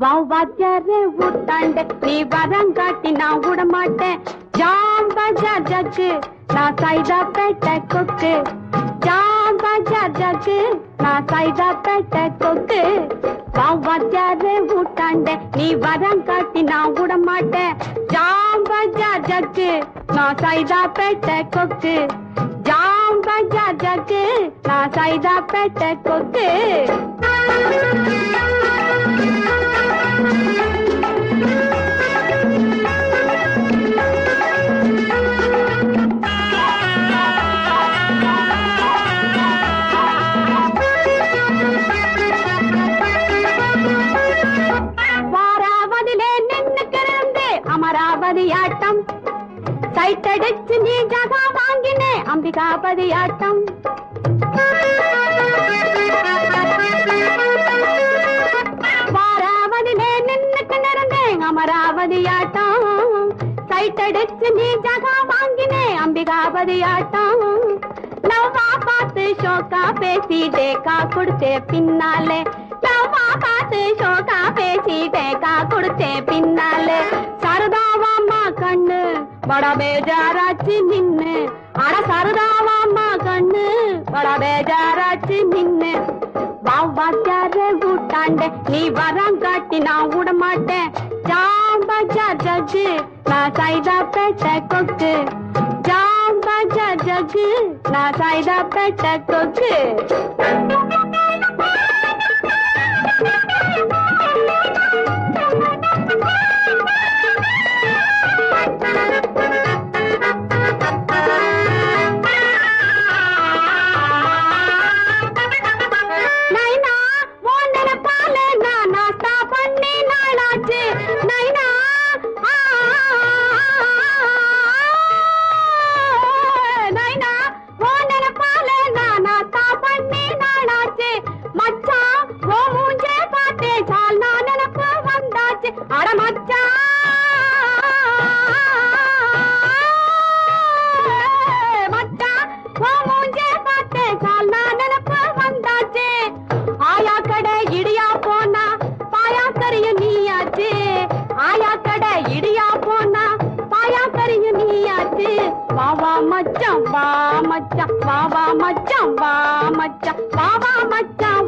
வாத்தியாரே ஊட்டாண்ட நீ வரங்காட்டி நான் விட மாட்டேன். ஜாம் பஜார் ஜக்கு நான் சைதாப்பேட்டை கொக்கு. ஜாம் பஜார் ஜக்கு நான் சைதாப்பேட்டை கொக்கு. வாத்தியாரே ஊட்டாண்ட நீ வரங்காட்டி நான் விட மாட்டேன். ஜாம் பஜார் ஜக்கு நான் சைதாப்பேட்டை கொக்கு. ஜாம் பஜார் ஜக்கு நான் சைதாப்பேட்டை கொக்கு. அமராவதியாட்டம் சைட்டடிச்சு நீ ஜகா வாங்கினே அம்பிகாபதியாட்டம். வாராவதிலே நின்னுக்கு நிறந்தேன் அமராவதியாட்டம் சைட்டடிச்சு நீ ஜகா வாங்கினே அம்பிகாபதியாட்டம். நவ்வா பார்த்து ஷோக்கா பேசி டேக்கா கொடுத்தே பின்னாலே. நவ்வா பார்த்து ஷோக்கா பேசி டேக்கா கொடுத்தே பின்னாலே. சரதாவாம்மா கண்ணு பட பேஜாராச்சு நின்னு. அட சரதாவாம்மா கண்ணு பட பேஜாராச்சு நின்னு. வாத்தியாரே ஊட்டாண்ட நீ வரங்காட்டி நான் விட மாட்டேன். ஜாம் பஜார் ஜக்கு நான் சைதாப்பேட்டை கொக்கு. ஜாம் பஜார் ஜக்கு நான் சைதாப்பேட்டை கொக்கு.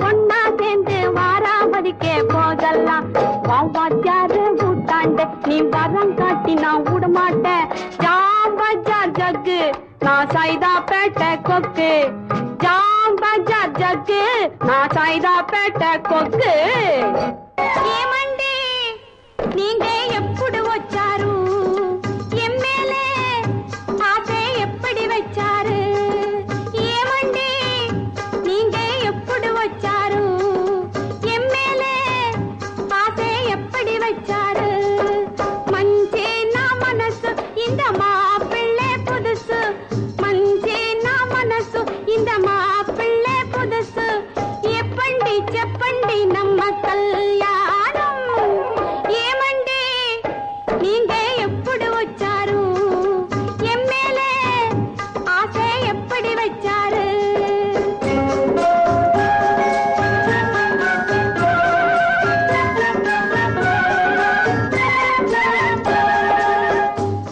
ஒன்னா சேர்ந்து வாராமதிக்கே போதெல்லாம். வாத்தியாரே ஊட்டாண்ட நீ வரங்காட்டி நான் விட மாட்டேன். ஜாம் பஜார் ஜக்கு நான் சைதாப்பேட்டை கொக்கு. ஜாம் பஜார் ஜக்கு நான் சைதாப்பேட்டை கொக்கு. ஏமண்டி நீங்க எப்படி வச்சாரு எம்மேலே ஆசை எப்படி வச்சாரு? ஏமண்டி நீங்க எப்படி வச்சாரு எம்மேலே ஆசை எப்படி வச்சாரு? மஞ்சேனா மனசு இந்த மாப்பிள்ளை புதுசு. மஞ்சேனா மனசு இந்த மாப்பிள்ளை புதுசு. எப்பண்டி செப்பண்டி நம்ம கல்யாணம்? ஏமண்டி நீங்க எப்படி வச்சாரு எம்மேலே ஆசை எப்படி வச்சாரு?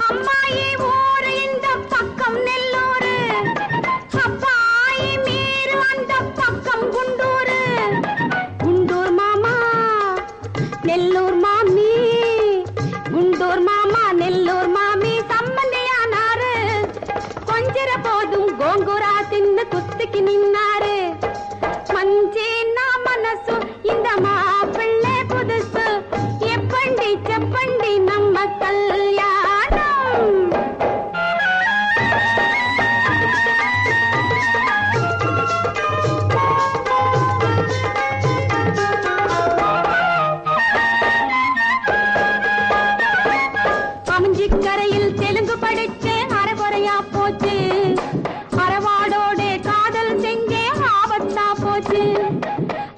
அம்மாயி ஊரு இந்த பக்கம் நெல்லூரு. அப்பாயி மீறு அந்த பக்கம் குண்டூரு. குண்டூர் மாமா நெல்லூர் மாமி. குண்டூர் மாமா நெல்லூர் மாமி சம்பந்தியானாரு. கொஞ்சிற போதும் கோங்குரா தின்னு குத்திக்கு நின்னாரு. மஞ்சேனா மனசு இந்த மாப்பிள்ளை புதுசு. எப்பண்டி செப்பண்டி நம்ம கல்யாணம்? அமிஞ்சிக்கரையில் தெலுங்கு படிச்சு அரைகுறையா போச்சு. அரவாடோட காதல் செஞ்சே ஆபத்தா போச்சு.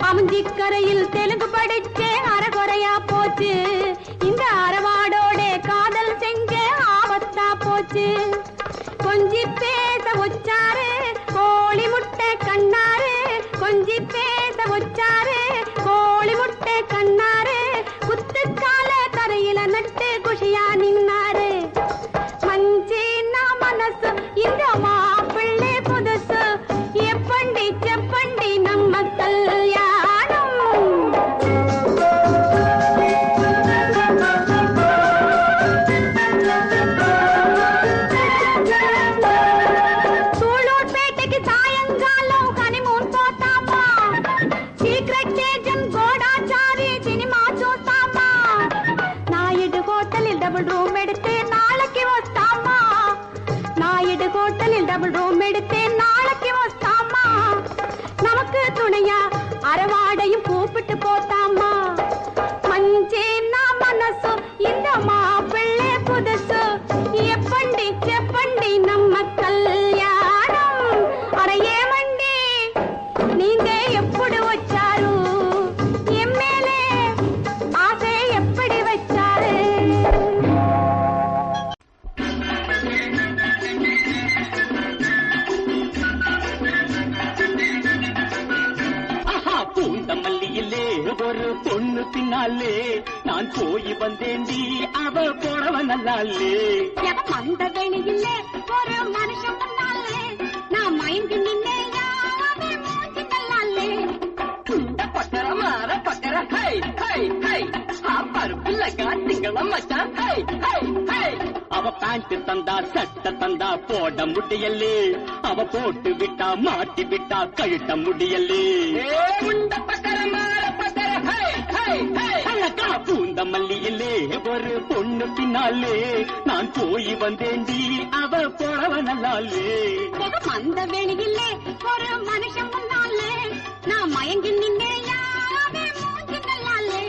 அமிஞ்சிக்கரையில் தெலுங்கு படிச்சு அரைகுறையா போச்சு. இந்த அரவாடோட காதல் செஞ்சே ஆபத்தா போச்சு. கொஞ்சி பேச வச்சாரு கோழி முட்டை கண்ணாரு. கொஞ்சி பேச வச்சாரு கோழி முட்டை கண்ணாரு. டபுள் ரூம் எடுத்தேன் நாளைக்கு வஸ்தாமா. நாயுடு ஹோட்டலில் டபுள் ரூம் எடுத்தேன் நாளைக்கு வஸ்தாமா. நமக்கு துணையா அரவாடையும் கூப்பிட்டு போத்தாமா. மஞ்சேன்னா மனசு இந்த மாப்பிள்ளை புதுசு. எப்பண்டி செப்பண்டி நம்ம கல்யாணம். அறையே மண்டி நீங்க எப்படி வச்சாரு என் மேலே ஆசை எப்படி வச்சாரு. பூந்தமல்லியிலே ஒரு பொண்ணு பின்னாலே நான் போய் வந்தேண்டி அவ போறவ நல்லாலே. அந்த வெளியிலே ஒரு மனுஷன் முன்னாலே நான் மயங்கி நின்னே மூச்சு நல்லாலே. இந்த பக்கர மாற பக்கர ஹை ஹை ஹை பருப்புல காத்திங்களம் மச்சான் ஹை ஹை ஹை. அவ பேண்ட் தந்தா சட்டை தந்தா போட முடியலே. அவ போட்டு விட்டா மாட்டி விட்டா கழட்ட முடியலே. இந்த பக்கர மாற பக்கர ஹை ஹை ஹை. அழகா பூந்தமல்லியிலே ஒரு பொண்ணு பின்னாலே நான் போய் வந்தேண்டி அவ போறவ நல்லாலே. அந்த வெளியிலே ஒரு மனுஷன் முன்னாலே நான் மயங்கி நின்னே மூச்சு நல்லாலே.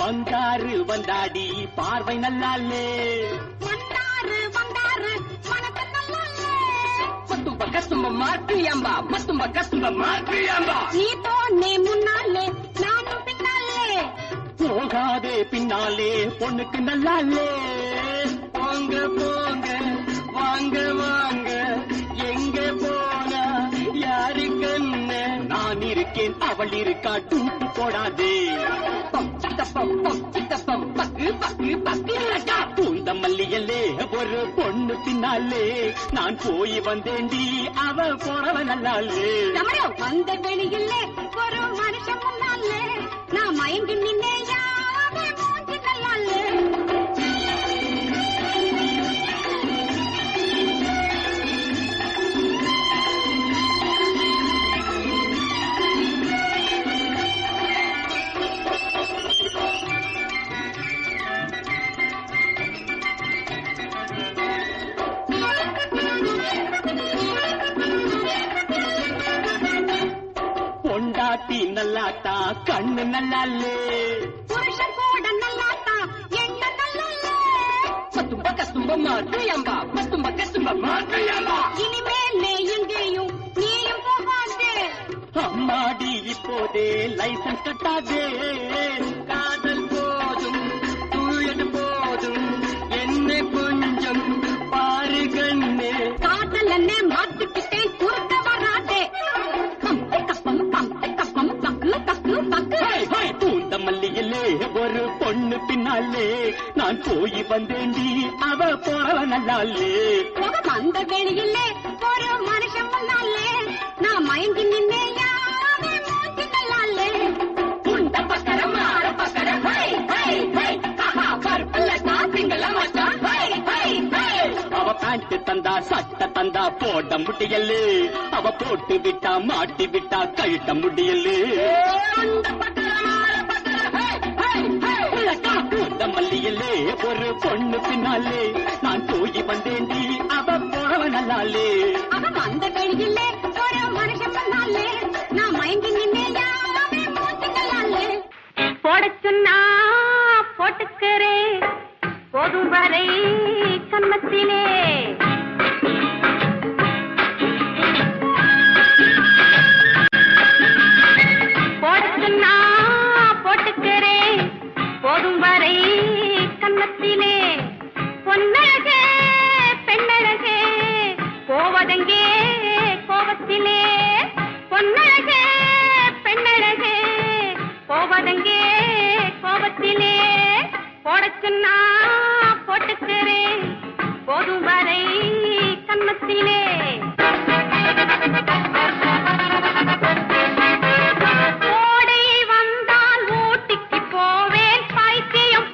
வந்தாரு வந்தாடி பார்வை நல்லாலே. வந்தாரு வந்தாரு மனசு நல்லாலே. மத்தும்ப கசும்ப மாற்றியம்பா மத்தும்ப கசும்ப மாற்றியம்பா. நீ போனே முன்னாலே நானும் பின்னாலே. போகாதே பின்னாலே பொண்ணுக்கு நல்லாலே. போங்க போங்க வாங்க வாங்க எங்க போனா யாரு கண்ணு. நான் இருக்கேன் அவள் இருக்கா டூட்டு போடாதே. பூந்தமல்லியல்லே ஒரு பொண்ணு பின்னாலே நான் போய் வந்தேண்டி அவ போறவ நல்லாலே. அந்த வெளியிலே ஒரு மனுஷன் முன்னாலே நான் மயங்கி நின்னே மூச்சு நல்லாலே. பொண்டாட்டி நல்லாத்தா கண்ணு நல்லாலே. புருஷன் கூட நல்லாத்தா எண்ண நல்லாலே. மத்தும்ப கசும்ப மாற்றியம்பா மத்தும்ப கசும்ப மாற்றியம்பா. இனிமேல் எங்கேயும் நீயும் போகாதே. அம்மாடி இப்போதே லைசன்ஸ் கட்டாதே. காதல் போதும் துயது போதும் என்ன கொஞ்சம் பாரு கண்ணே. காதல் என்ன மாத்திக்கிட்டேன் குறுக்க வராதே. கப்பம் கப்பம் கப்பம் பக்கு பக்கு பக்கு. பூந்தமல்லியிலே ஒரு பொண்ணு பின்னாலே நான் போய் வந்தேண்டி அவ போறவ நல்லாலே. அந்த வெளியிலே ஒரு மனுஷன் முன்னாலே நான் மயங்கி நின்னே மூச்சு நல்லாலே. இந்த பக்கர மாற பக்கர ஹை ஹை ஹை பருப்புல காத்திங்கள மச்சான் ஹை ஹை ஹை. அவ பேண்ட் தந்தா சட்டை தந்தா போட முடியலே. அவ போட்டு விட்டா மாட்டி விட்டா கழட்ட முடியலே. மல்லியிலே ஒரு பொண்ணு பின்னாலே நான் போய் வந்தேண்டி அவ போறவ நல்லாலே. அந்த வெளியிலே ஒரு மனுஷன் முன்னாலே நான் மயங்கி நின்னே மூச்சு நல்லாலே. போட சொன்னா போட்டுக்கிறேன் போதும் வரை கன்னத்திலே. போட சொன்னா போட்டுக்கிறேன் போதும் வரை கன்னத்திலே. பொன்னழகே பெண்ணழகே போவதங்கே கோபத்திலே. பொன்னழகே பெண்ணழகே போவதங்கே கோபத்திலே. போடச் சொன்னா போட்டுக்கிறேன் போதும் வரை கன்னத்திலே. கோடை வந்தால் ஊட்டிக்கு போவேன் பைத்தியம்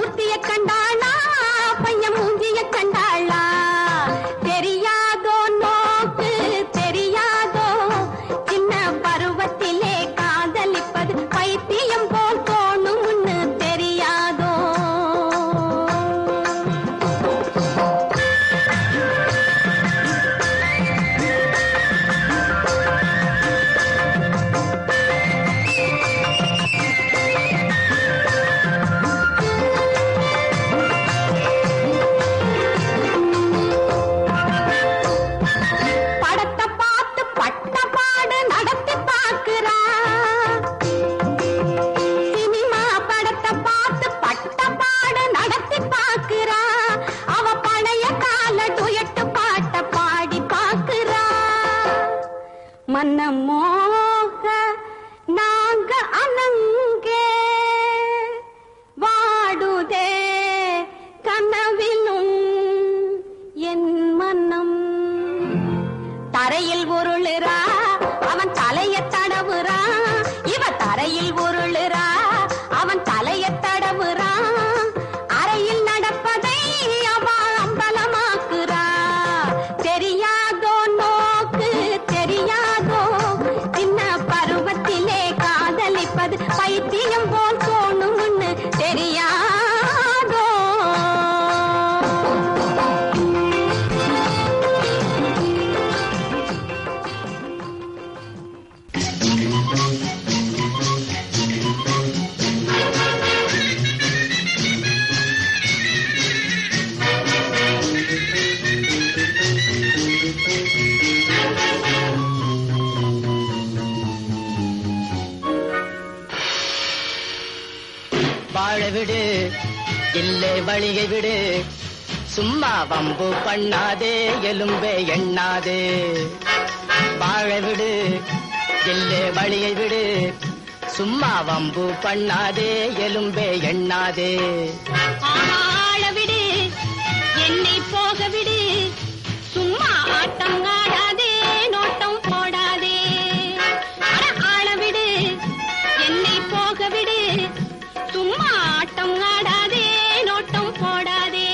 ஒருத்திய கண்டாளா பையன் மூஞ்சிய கண்டாளா தெரியாதோ நோக்கு தெரியாதோ சின்ன பருவத்திலே காதலிப்பது பைத்தியம் போல் தோணும்னு தெரியாதோ மனமோக நாங்க அனங்கே வாடுதே கனவிலும் என் மனம் தரையில் உருளுறா அவன் தலைய தடவுறா இவ தரையில் உருளுறா அவன் தலைய தடவுறா அறையில் நடப்பதை அவ அம்பலமாக்குறா தெரியாதோ நோக்கு தெரியாதோ சின்ன பருவத்திலே காதலிப்பது பைத்தியம் போல் தோணும்னு தெரியாதோ வாழ விடு இல்லை வழியை விடு சும்மா வம்பு பண்ணாதே எலும்பே எண்ணாதே வாழ விடு இல்லை வழியை விடு சும்மா வம்பு பண்ணாதே எலும்பே எண்ணாதே ஆள விடு என்னை போக விடு சும்மா ஆட்டம் ஆடாதே நோட்டம் போடாதே ஆள விடு என்னை போக விடு சும்மா ஆட்டம் ஆடாதே நோட்டம் போடாதே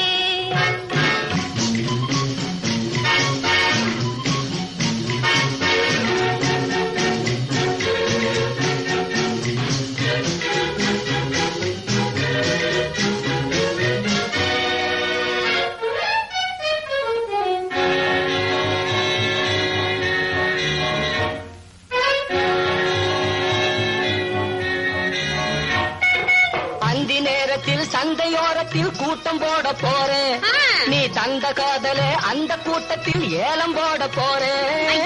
சந்தையோரத்தில் கூட்டம் போட போறேன் நீ தந்த காதலே அந்த கூட்டத்தில் ஏலம் போட போறேன்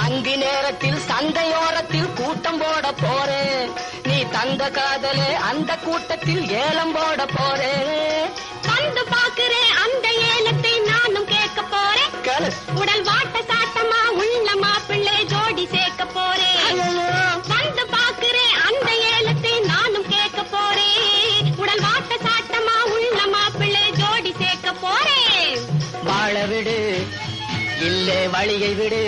அந்தி நேரத்தில் சந்தையோரத்தில் கூட்டம் போட போறேன் நீ தந்த காதலே அந்த கூட்டத்தில் ஏலம் போட போறேன் வந்து பாக்குறேன் அந்த ஏலத்தை நானும் கேட்க போறேன் உடல் வாட்ட சாட்டமா உள்ள மாப்பிள்ளை ஜோடி சேர்க்க போறேன் வந்து பாக்குறேன் அந்த ஏலத்தை நானும் கேட்க போறேன் உடல் வாட்ட சாட்டமா உள்ள மாப்பிள்ளை ஜோடி சேர்க்க போறேன் வாழ விடு இல்லை வழியை விடு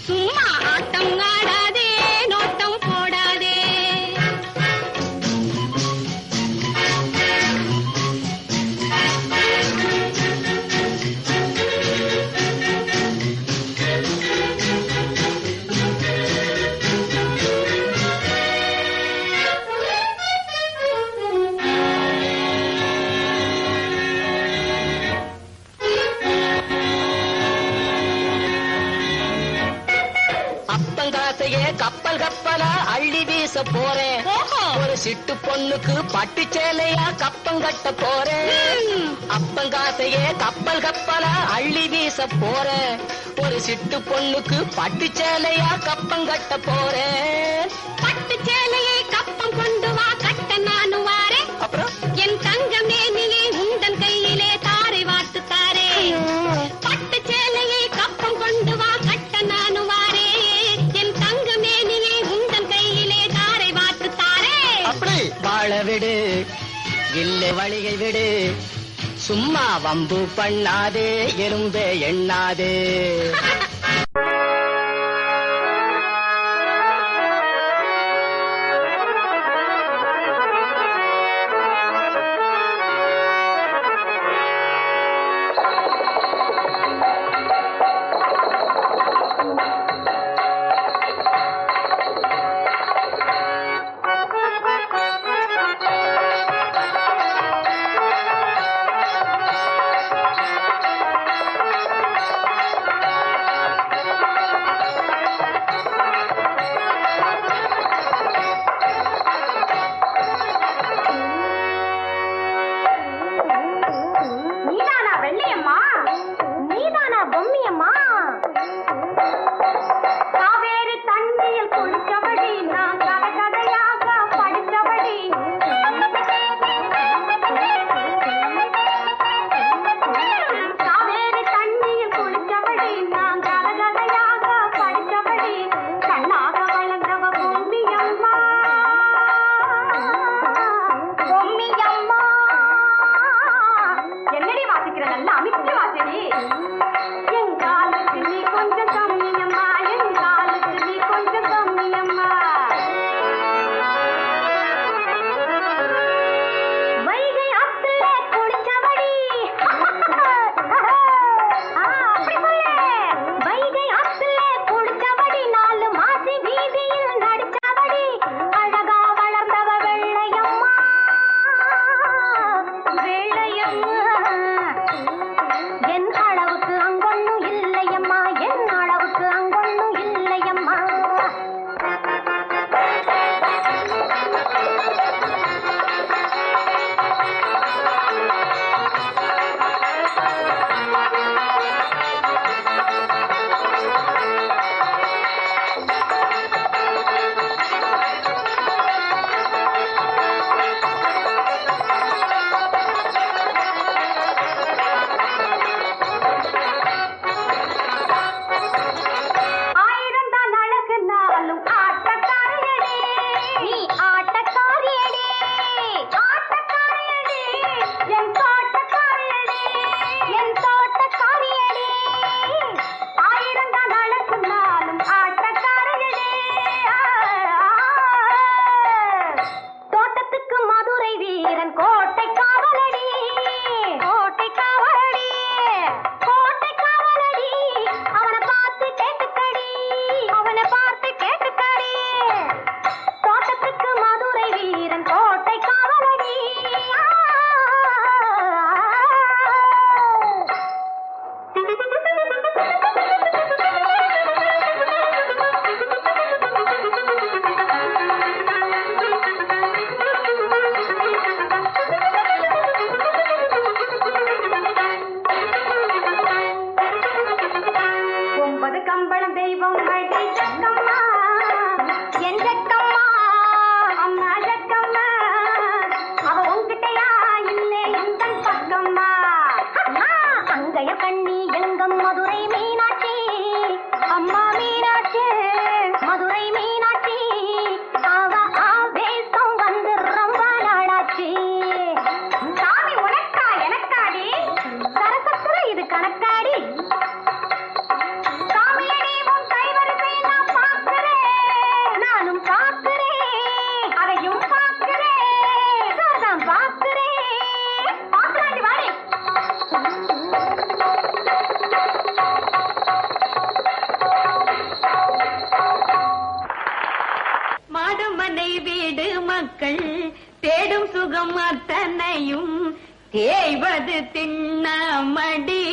சும்மா ஆட்டம் ஆடாதே நோட்டம் போடாதே கப்பல் கப்பலா அள்ளி வீச போறேன் ஒரு சிட்டு பொண்ணுக்கு பட்டு சேலையா கப்பம் கட்ட போறேன் அப்பங்காசையே கப்பல் கப்பலா அள்ளி வீச போறேன் ஒரு சிட்டு பொண்ணுக்கு பட்டு சேலையா கப்பம் கட்ட போறேன் பட்டு சேலையை கப்பம் கொண்டு வா கட்ட நானும் வாரேன் அப்புறம் என் தங்க மேனிலே உந்தன் கையிலே தாரை வாத்து தாரே பட்டு சேலையை கப்பம் கொண்டு வா கட்ட நானும் வாரே என் தங்க மேனிலே உந்தன் கையிலே தாரை வாத்து தாரே அப்படி வாழ விடு இல்லை வழியை விடு சும்மா வம்பு பண்ணாதே எறும்பே எண்ணாதே மக்கள் தேடும் சுகம் அத்தனையும் தேய்வது திண்ணமடி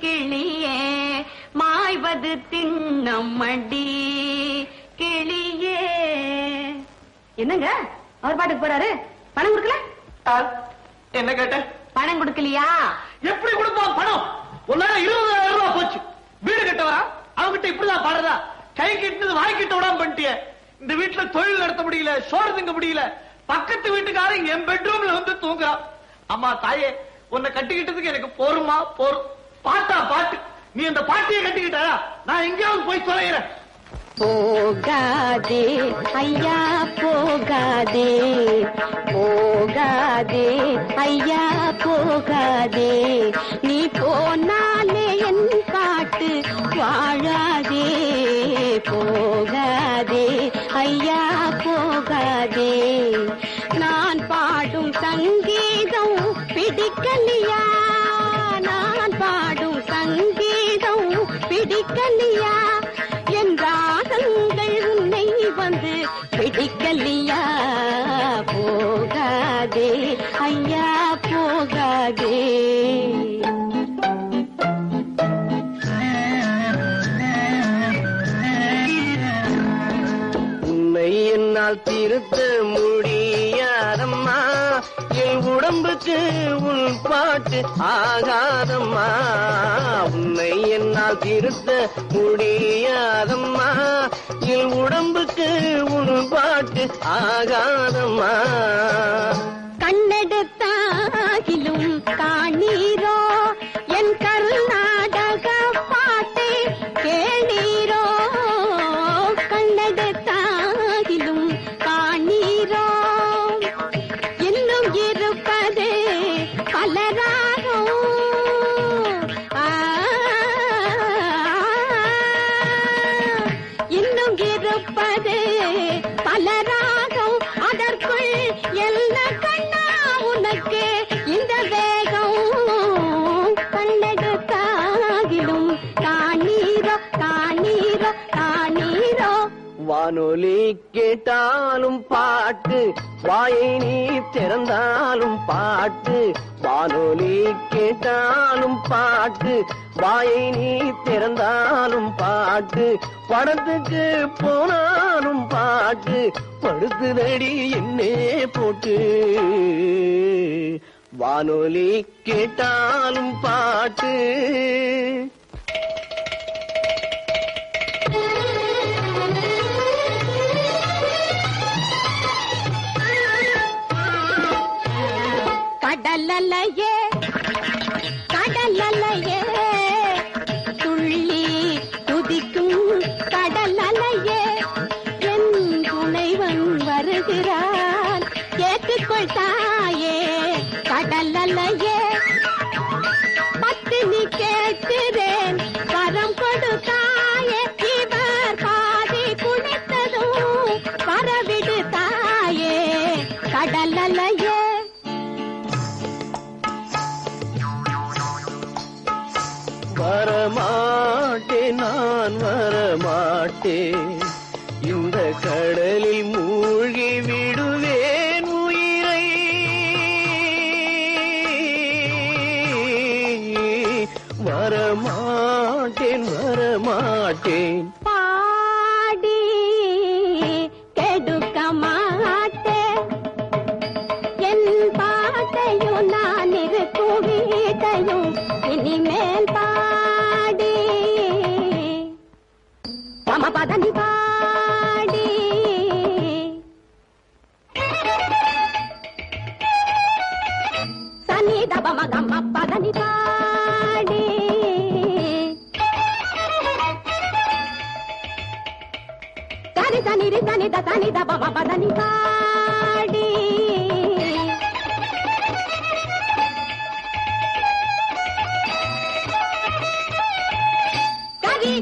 கிளியே மாய்வது திண்ணமடி கிளியே. என்னங்க அவர் பாட்டுக்கு போறாரு, பணம் கொடுக்கல? என்ன கேட்ட? பணம் கொடுக்கலையா? எப்படி கொடுப்பான் பணம்? உன்னால 20,000 ரூபாய் போச்சு. வீடு கட்டவரா அவங்கிட்ட இப்படிதான் பாடுறதா? கை கிட்டது வாய் கிட்ட விடாம பண்ணிட்டிய. இந்த வீட்டுல தொழில் நடத்த முடியல, சோறு திங்க முடியல. பக்கத்து வீட்டுக்காரன் என் பெட்ரூம்ல வந்து தூங்குறான். அம்மா தாயே, உன்னை கட்டிக்கிட்டதுக்கு எனக்கு போருமா போரும். பாட்டா பாட்டு, நீ அந்த பாட்டியை கட்டிக்கிட்டா நான் எங்கேயாவது போய் தொலைகிறேன். போகாதே ஐயா போகாதே, போகாதே ஐயா போகாதே, நீ போனாலே என் பாட்டு வாழாதே. போகாதே ஐயா போகாதே, நான் பாடும் சங்கீதம் பிடிக்கலையா, நான் பாடும் சங்கீதம் பிடிக்கலையா, என் ராகங்கள் உன்னை வந்து பிடிக்கலையா. போகாதே ஐயா போகாதே. உன்னை என்னால் திருத்த முடியாதம்மா, என் உடம்புக்கு உன் பாட்டு ஆகாதம்மா. உன்னை என்னால் திருத்த முடியாதம்மா, என் உடம்புக்கு உன் பாட்டு ஆகாதம்மா. கண்ணெடுத்தாகிலும் காணீரோ என் கர்நாடக பாட்டை கேளீரோ, கண்ணெடுத்தாகிலும் காணீரோ இன்னும் இருப்பது பலராகோ. இன்னும் இருப்பது பலராகம், அதற்குள் என்ன கண்ணா உனக்கு இந்த வேகம். கண்ணெடுத்தாகிலும் காணீரோ காணீரோ காணீரோ. வானொலி கேட்டாலும் பாட்டு, வாயை நீ திறந்தாலும் பாட்டு. வானொலி கேட்டாலும் பாட்டு, வாயை நீ திறந்தாலும் பாட்டு. படத்துக்கு போனாலும் பாட்டு, படுத்துதடி என்னே போட்டு. வானொலி கேட்டாலும் பாட்டு. கடலலையே கடலலையே துள்ளி துதிக்கும் கடலலையே, என் துணைவன் வருகிறான் ஏற்றுக்கொள் தாயே. கடலலையே பத்தினி கேட்கிறேன் வரம் கொடுத்தாயே, இவர் பாதி குடித்ததும் வரவிடு தாயே. கடலலையே வரமாட்டேன் நான் வரமாட்டேன், இந்த கடலில் மூழ்கி விடுவேன் உயிரை. வரமாட்டேன் வரமாட்டேன். பாடி கெடுக்க மாட்டேன், என் பாட்டையும் நான் இருக்கும் வீட்டையும் இனிமேல் பாடி மம பதனி பாடி. சனி தபம கம்ம பதனி பாடி. சரி சனி ரி சனி த சனி தபம பதனி பாடி.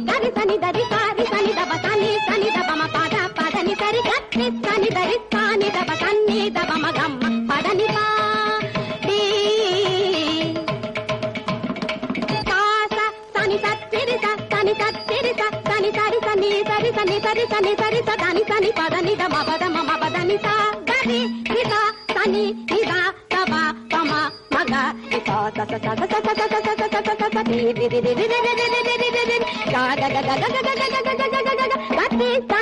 கரி சனி தரி சாரி சனி தப சனி சனி தபம பத பதனி சரி கரி சனி தரி சானி தப சனி தபம கம்ம பதனி பாடி. காச சனி சத்திரி சனி சத்திரி சனி சரி சனி சரி சனி சரி சனி சரி சனி சனி பதனி தம பத மம பதனி சா. ga ni sa sa sa sa sa sa sa sa sa sa sa sa sa di di di di di di di di di di di ga ga ga ga ga ga ga ga ga ga ga ga ga ga ti sa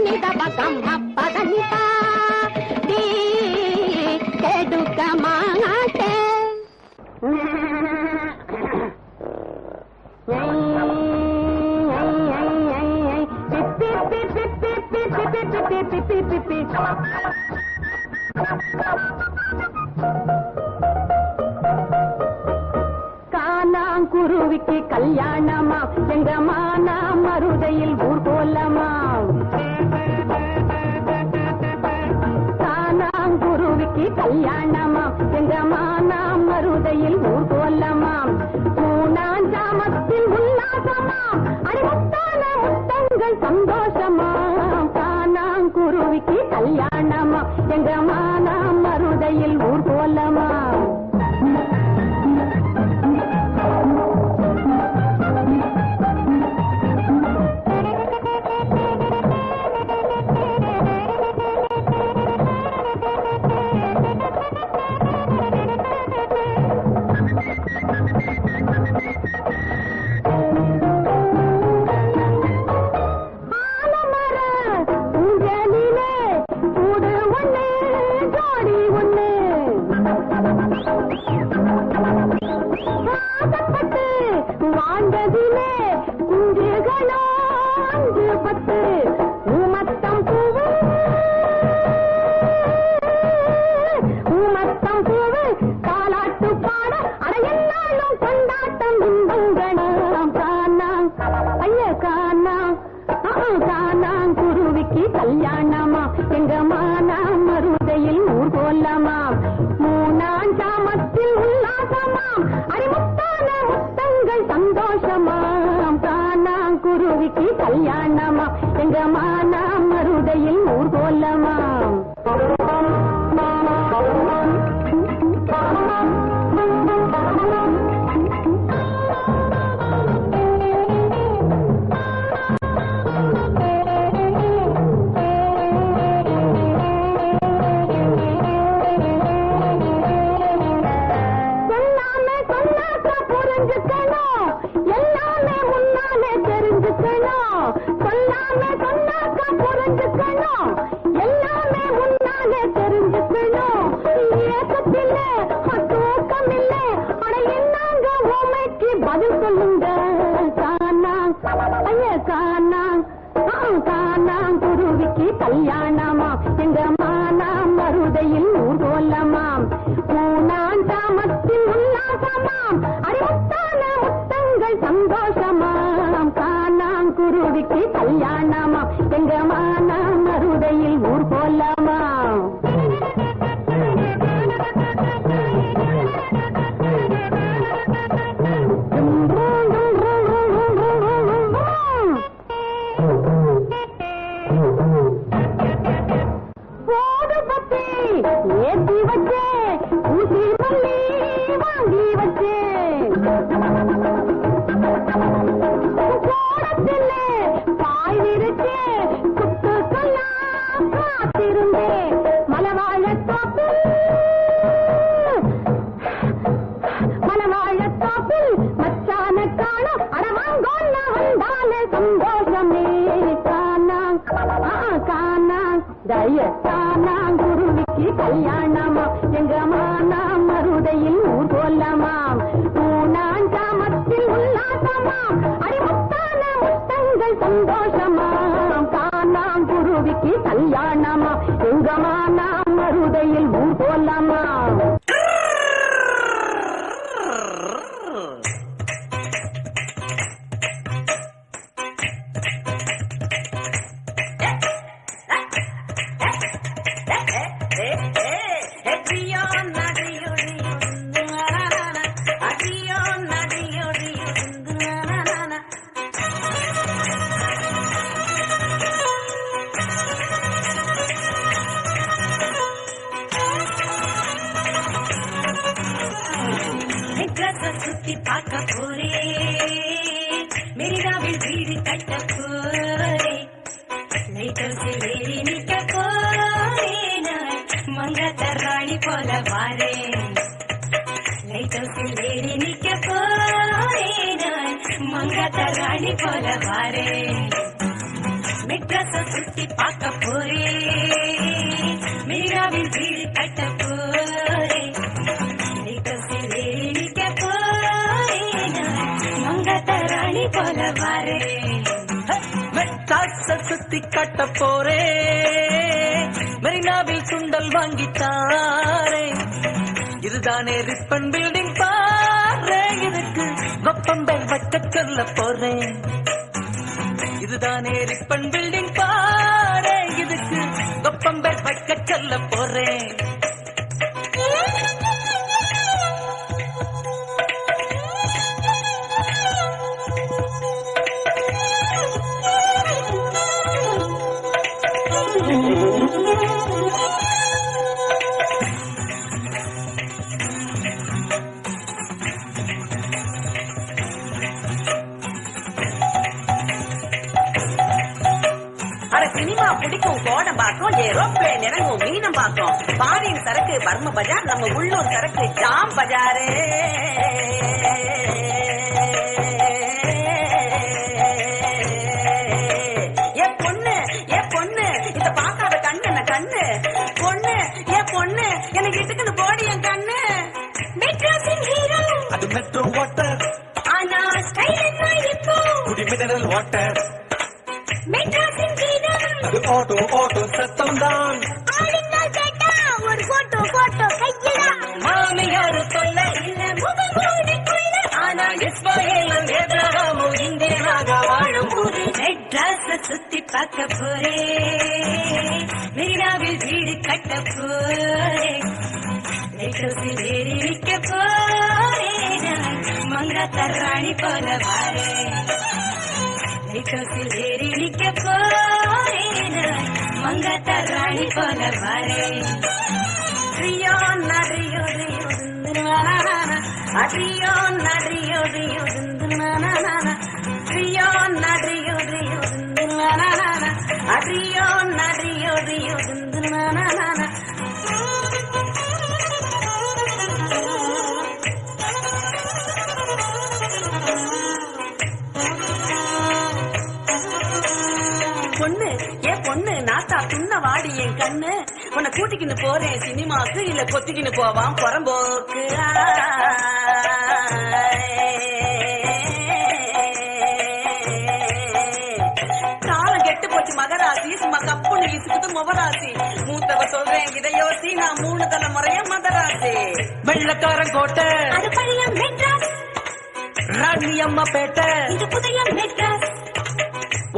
ni da ba gam ma pa da ni sa di kedu ka ma te காணாங்குருவிக்கு கல்யாணமா எங்க மானா மருதையில் ஊர் போலமா காணாங்குருவிக்கு கல்யாணமா எங்க மானா மருதையில் ஊர் போலமா மூணாஞ்சாமத்தில் உல்லாசமா அடிமுத்தான முத்தங்கள் சந்தோஷமா காணாங்குருவிக்கு கல்யாணமா எங்க மானா மருதையில் ஊர் போலமா வாழ்ந்ததிலே குஞ்சுகளோ 5-10 ஊமத்தம் பூவு காலாட்டு பாட அடையெல்லாம் கொண்டாட்டம் இன்பங்களாம் காணாம் ஐய காணாம் குருவிக்கு கல்யாணமா எங்க மானா மருதையில் ஊர் போலமா மூணாஞ்சாமத்தில் உல்லாசமாம் அறிமுத்தான முத்தங்கள் சந்தோஷமாம் காணாங்குருவிக்கு கல்யாணமா எங்க மானா மருதையில் ஊர் போலமாம் காணாங்குருவிக்கு கல்யாணமா எங்க மானா மருதையில் ஊர் போலமாம் மூணாஞ்சாமத்தில் உல்லாசமாம் அறிமுத்தான முத்தங்கள் சந்தோஷமாம் காணாங்குருவிக்கு கல்யாணமா எங்க மானா மருதையில் ஊர் போலமாம் ஏத்தி வச்சே ஊசி மல்லி வாங்கி வச்சே கோடத்திலே பாய் விரிச்சே குத்துக்கெல்லாம் காத்திருந்தே மலவாழத்தோப்பில் மச்சான காணம் அடவாங்கோன்ன வந்தாலே சந்தோஷமே காணாங்குருவிக்கு கல்யாணமா எங்க மானா மருதையில் ஊர் போலமாம் மூணாஞ்சாமத்தில் உல்லாசமாம் அறிமுத்தான முத்தங்கள் சந்தோஷமாம் காணாங்குருவிக்கு கல்யாணமா எங்க மானா மருதையில் ஊர் போலமாம் சுத்தி பார்க்க போரே மெரினாவில் வீடு கட்ட போரே நைட்டோசில் நிக்க போரே நான் மங்கத்தராணி போல வாரே லைட்டோஸில் ஏறி நிக்க போறேன் மங்காத்த ராணி போல வாரேன் மெட்ராஸ சுத்தி பார்க்க போறேன் மெரினாவில் வீடு கட்ட போறேன் லைட்டோஸில் ஏறி நிக்க போறேன் மங்காத்த ராணி போல வாரேன் மெட்ராஸ சுத்தி கட்ட போறேன் மெரினாவில் சுண்டல் வாங்கித்தாரே இதுதானே ரிப்பன் பில்டிங் பாரு இதுக்கு வெப்பம்பல் வைக்க சொல்ல போறேன் இதுதானே ரிப்பன் பில்டிங் பாரு இதுக்கு வெப்பம்பல் வைக்க சொல்ல போறேன் சினிமா பிடிக்கும் கோடம்பாக்கம் ஏரோப்ளேன் இறங்கும் மீனம்பாக்கம் பாரின் சரக்கு பர்ம பஜார் நம்ம உள்ளூர் சரக்கு ஜாம் பஜாரு ஏ பொண்ணு இத பாக்காத கண்ணு கண்ணு பொண்ணு ஏ பொண்ணு எனக்கு இட்டுக்குன்னு போடி என் கண்ணு மெட்ராஸின் ஹீரோ அது மெட்ரோ வாட்டர் ஆனா ஸ்டைல் என்ன இப்போ குடி மினரல் வாட்டர் மெட்ராஸின் கீதம் அது ஆட்டோ சத்தம் தான் ஆளுங்கள் கேட்டா ஒரு போட்டோ கையில மாமியாரு தொல்ல இல்ல முகமூடிக்குள்ள ஆனா இஸ்மாயிலும் ஏப்ரஹாமும் இந்தியனாக வாழும் போது மெட்ராஸ சுத்தி பார்க்க போறேன் மெரினாவில் வீடு கட்ட போறேன் லைட்டோஸில் ஏறி நிக்க போறேன் மங்காத்த ராணி போல வாரேன் லைட்டோஸில் ஏறி நிக்க போறேன் மங்காத்த ராணி போல வாரேன் ரியோ நரியோ ரியோ ரியோ நரியோ ரியோ ரியோ நரியோ ரியோ ரியோ நரியோ ரியோ பொண்ணு ஏ பொண்ணு நாத்தா துண்ண வாடி என் கண்ணு உன்னை கூட்டிக்கின்னு போறேன் சினிமாக்கு இல்ல கொத்திக்கின்னு போவான் புறம்போக்கு காலம் கெட்டு போச்சு மகராசி சும்மா கப்புன்னு இசுக்குது முவராசி மூத்தவ சொல்றேன் இதை யோசி நான் 3 தலைமுறைய மதராசி வெள்ளக்காரன் கோட்டை அது பழைய மெட்ராஸ் ராணி அம்மா பேட்டை இது புதிய மெட்ராஸ்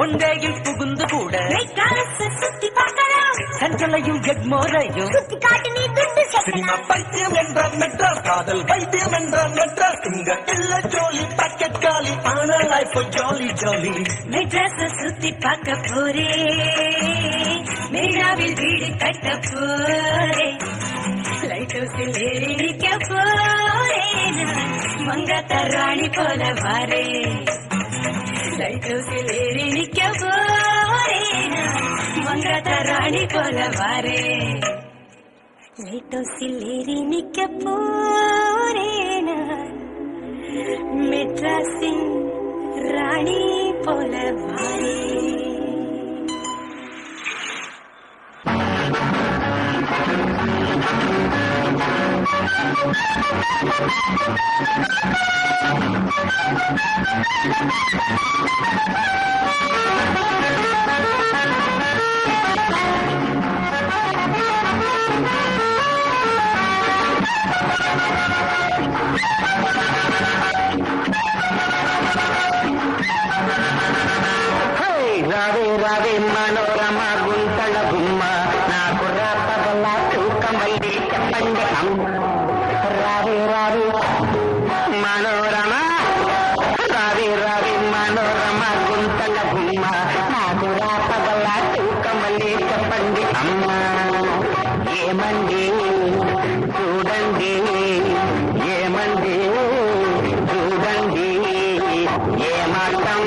ஒன்றையில் புகுந்து கூட மெட்ராஸ் சுத்தி பார்க்கலாம் சென்ட்ரலையும் எக்மோரையும் சுத்தி காட்டு நீ துண்டு சினிமா பைத்தியம் என்றால் மெட்ராஸ் காதல் வைத்தியம் என்றால் மெட்ராஸ் இங்க இல்ல ஜோலி பாக்கெட் காலி ஆனா லைஃப் ஜாலி ஜாலி மெட்ராஸ சுத்தி பார்க்க போறேன் மெரினாவில் வீடு கட்ட போறேன் லைட்டோஸில் ஏறி நிக்க போறேன் மங்காத்த ராணி போல வாரேன் லைட்டோஸில் ஏறி நிக்க போறேன் மங்காத்த ராணி போல வாரேன் லைட்டோஸில் ஏறி நிக்க போறேன் மெட்ராஸின் ராணி போல வாரேன் రావే రావే మనోరమ గుంతల గుమ్మ నాకు రాపగల తూకం వల్లి చెప్పండి అమ్మ రావే రావే మనోరమ రావే రావే మనోరమ గుంతల గుమ్మ నాకు రాపగల తూకం వల్లి చెప్పండి అమ్మ ఏమండి చూడండి ఏమండి చూడండి ఏ మాత్రం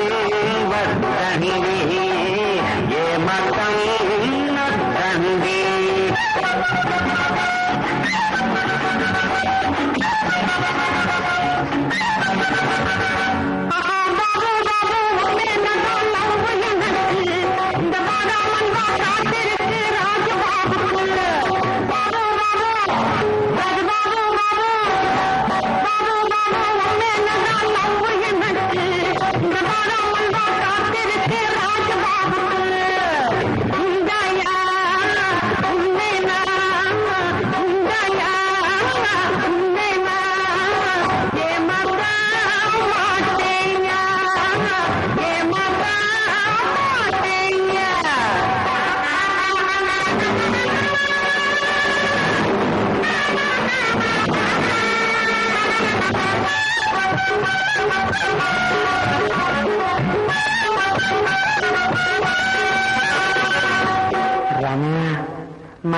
వద్దండి ఏ మాత్రం వద్దండి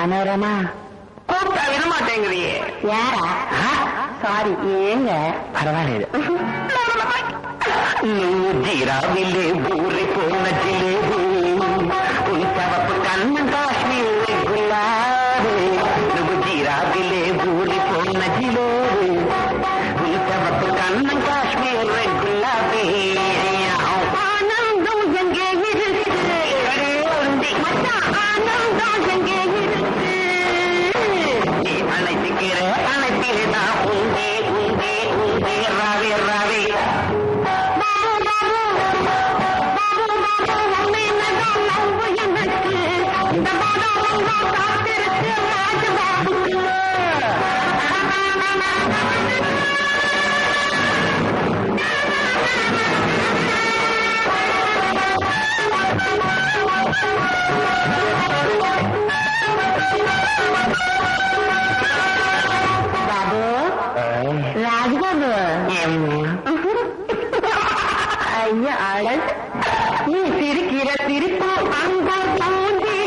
மனோரமா கூப்பிட்டா விட மாட்டேங்கிறியே. யாரா? சாரி, ஏங்க? பரவாயில்ல. ஜீராவிலே ஊரை போன ஜிலேபி உன் சவப்பு கண்ணன் காஷ்மீர் குல்லாபி. ஜீராவிலே ஊரை போன ஜிலேபி உன் சவப்பு கண்ணன் காஷ்மீர் குல்லாபி. ஆனந்தம் எங்கே இருக்கு? ஆனந்தம் எங்கே இருக்கு? நீ அழைத்துக்கிற அழைப்பிலே தான் உண்டே உண்டே உண்டே ராவே ராவே. பாபு, ராஜ்பாபு, ஐயா அழல், நீ சிரிக்கிற சிரிப்பு அங்க தோன்றி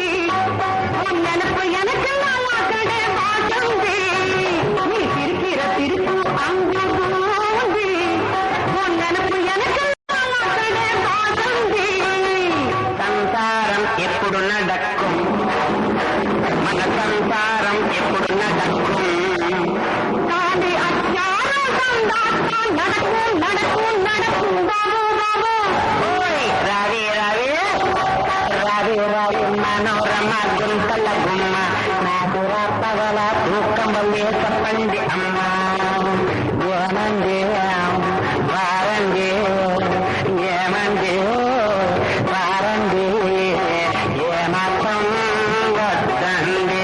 நினப்பு எனக்கு நல்லா கடை வாசந்தி. நீ சிரிக்கிற சிரிப்பு அங்க தோன்றி நினப்பு எனக்கு நல்லா கடை வாசந்தி. சம்சாரம் எప్పుడు நடக்கும்? మన సంసారం ఎప్పుడు నడக்கும்? కాది అత్యారం నడకు నడకు నడకు బాబు బాబు. ఓయ్ రావే రావే రావే రావే మనోరమ గుంతల గుమ్మ. నాకు రాపగల తూకం వల్లే చెప్పండి అమ్మా. ఏమండి వారండి ఏమండి వారండి ఏమాత్రం వద్దండి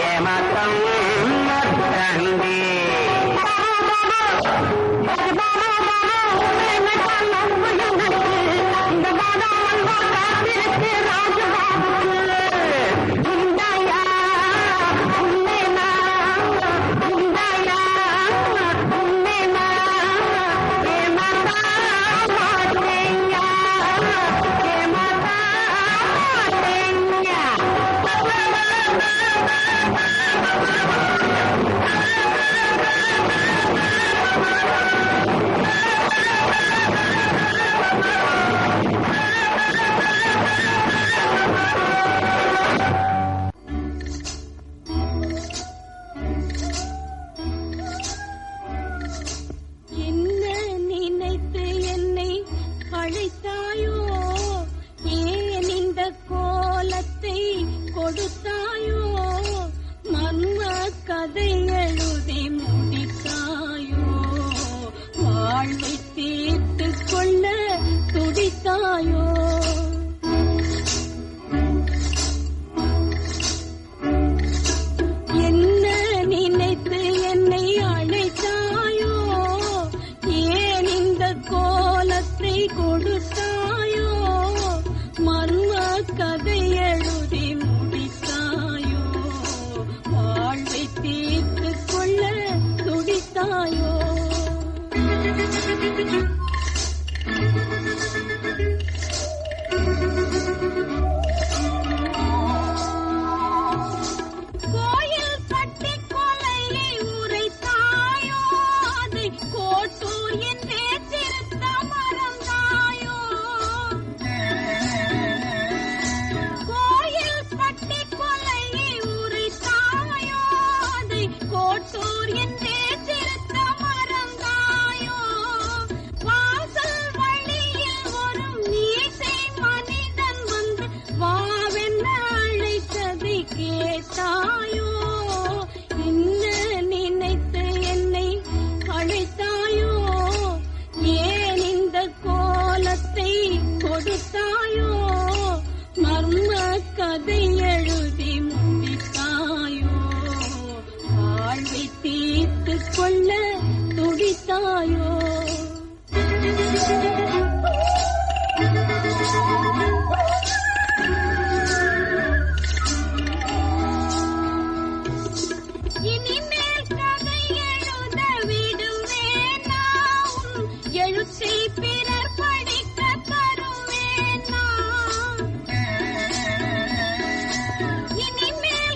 ఏమాత్రం వద్దండి. என்ன நினைத்து என்னை அழைத்தாயோ? ஏன் இந்த கோலத்தை கொடுத்தாயோ? மர்ம கதை எழுதி முடித்தாயோ? வாழ்வை தீர்த்து கொள்ள துடித்தாயோ? என்ன நினைத்து என்னை அழைத்தாயோ? ஏன் இந்த கோலத்தை கொடுத்தாயோ? மர்ம கதை எழுதி முடித்தாயோ? வாழ்வை தீர்த்து கொள்ள துடித்தாயோ? கோயில் கட்டி கொலையை உரைத்தாயோ? அதை கோட்டூர் என்றே திருத்த மறந்தாயோ? கோயில் கட்டி கொலையை உரைத்தாயோ? அதை கோட்டூர் என்றே திருத்த மறந்தாயோ? வாசல் வழியில் ஒரு மீசை மனிதன் வந்து வாவென்ன அழைத்ததை கேட்டாயோ? என்ன நினைத்து என்னை அழைத்தாயோ? ஏன் இந்த கோலத்தை கொடுத்தாயோ? மர்ம கதை எழுதி முடித்தாயோ? வாழ்வை தீர்த்து கொள்ள துடித்தாயோ? இனிமேல் கதை எழுத விடுவேனா? உன் எழுத்தை பிறர் படிக்க தருவேனா? இனிமேல்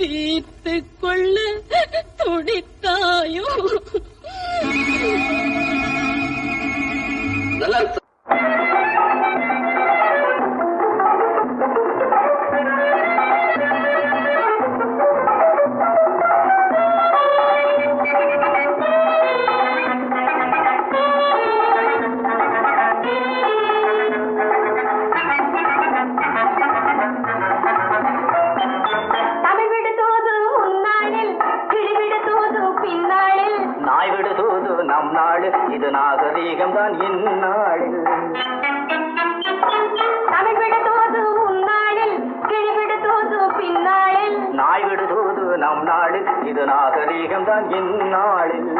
தீர்த்து கொள்ள துடித்தாயோ? நல்லா இது நாகரீகம் தான் இந்நாளில். தமிழ் விடுதோது முன்னாளில், கிழி விடுதோது பின்னாளில். நாய் விடுதோது நம் நாளில், இது நாகரீகம் தான் இந்நாளில்.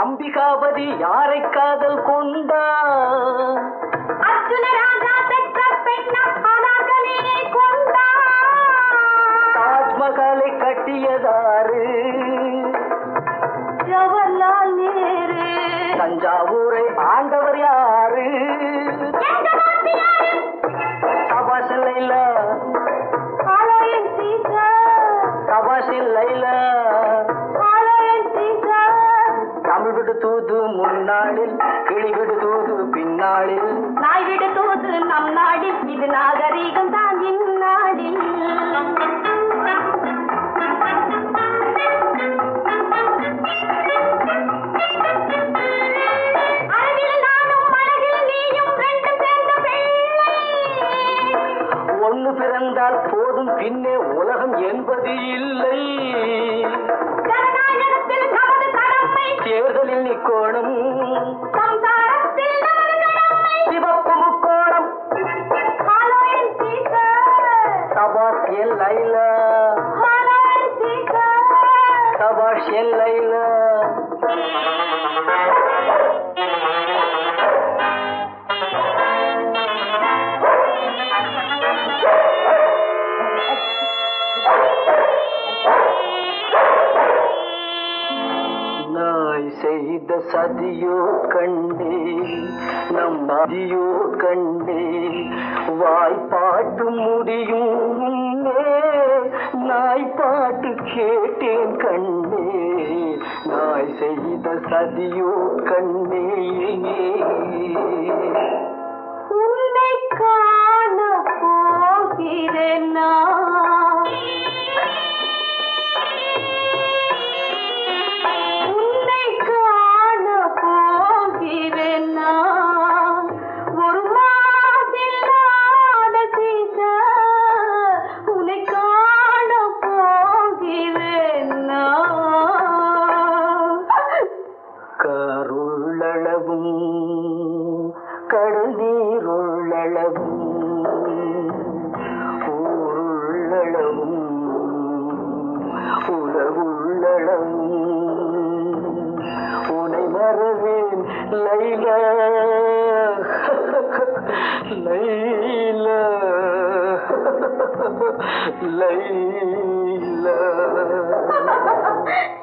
அம்பிகாபதி யாரை காதல் கொண்டார்? அர்ஜுன ராஜா பெற்ற பெண்ணாகலே கொண்டார். தாஜ்மஹாலை கட்டியதாரு? ஜவஹர்லால் நேரு. தஞ்சாவூரை ஆண்டவர் யாரு? சபாஷ் லைலா. சபாஷ் லைலா. தமிழ் விடு தூது முன்னாளில், கிளி விடு தூது பின்னாளில். நாய் விடு தூது நம் நாடில், இது நாகரீகம் தான் இந்நாடில். அழகில் நானும் அழகில் நீயும் ரெண்டும் சேர்ந்த பிள்ளை. ஒன்று பிறந்தால் போதும், பின்னே உலகம் என்பது இல்லை. ஜனநாயகத்தில் நமது கடமை, தேர்தலில் நிக்கோணம், சம்சாரத்தில் நமது கடமை. சிவப்பு முக்கோணம். ஹலோ என் சீசர். சபாஷ் என் லைலா. ஹலோ என் சீசர். சபாஷ் என் லைலா. நாய் செய்த சதியோ கண்டே, நம் மதியோ கண்டே, வாய்ப்பாட்டு முடியும் முன்னே நாய் பாட்டு கேட்டேன் கண்ணே. நாய் செய்த சதியோ கண்ணே. உன்னை காண போகிறேன் நான். உன்னை காண போகிறேன் நான். ஒரு மாதில்லாத சீதா, உன்னை காண போகிறேன் நான். கருள்ளளவும் கடல் நீருள்ளளவும் ஊருள்ளளவும் உலகுள்ளளவும் உனை மறவேன் லைலா. லைலா லைலா.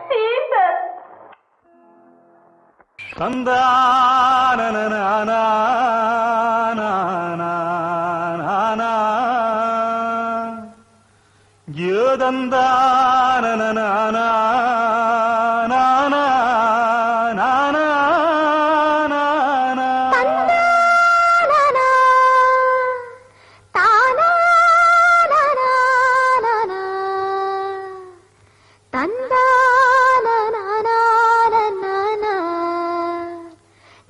சீதர்.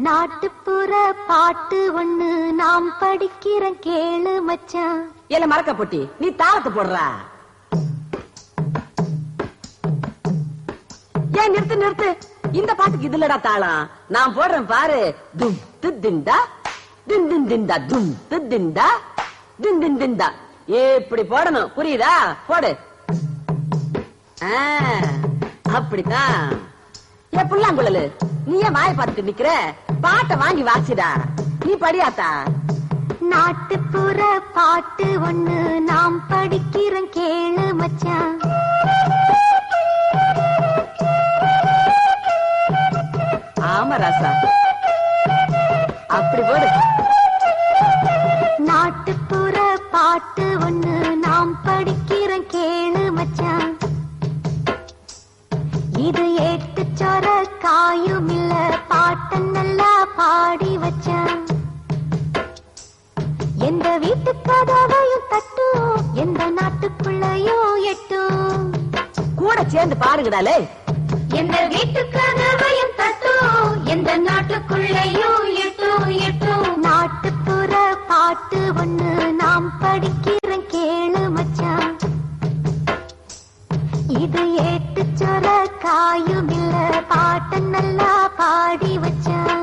நாட்டுப்புற பாட்டு ஒண்ணு நாம் படிக்கிறோம் கேளு மச்சான். ஏல மறக்க போட்டி, நீ தாளத்தை போடுறா. ஏன் நிறுத்து நிறுத்து, இந்த பாட்டுக்கு இதுலடா தாளம். நான் போடுறேன் பாரு. தும் திண்டா தின் தின் திண்டா, தும் திண்டா தின் தின் திண்டா. இப்படி போடணும், புரியுதா? போடு. அப்படித்தான். ஏ புல்லாங்குழலு, நீ ஏன் வாய பார்த்துட்டு நிக்கிற? பாட்டை வாங்கி வாசிடா. நீ படியாத்தா. நாட்டுப்புற பாட்டு ஒண்ணு நாம் படிக்கிறோம் கேளு மச்சான். ஆமா ராசா, அப்படி போடு. நாட்டுப்புற பாட்டு ஒண்ணு நாம் படிக்கிறோம் கேளு மச்சான். இது ஏட்டு சொர காயும் இல்ல, பாட்ட நல்லா பாடி வச்சான். எந்த வீட்டு கதவையும் தட்டும், எந்த நாட்டுக்குள்ளையும் எட்டும். கூட சேர்ந்து பாருங்கடாலே. எந்த வீட்டு கதவையும் தட்டும், எந்த நாட்டுக்குள்ளையும் எட்டும் எட்டும். நாட்டுப்புற பாட்டு ஒண்ணு நாம் படிக்கிறோம் கேளு மச்சான். இது ஏட்டு சொர காயும் இல்ல, பாட்ட நல்லா பாடி வச்சான்.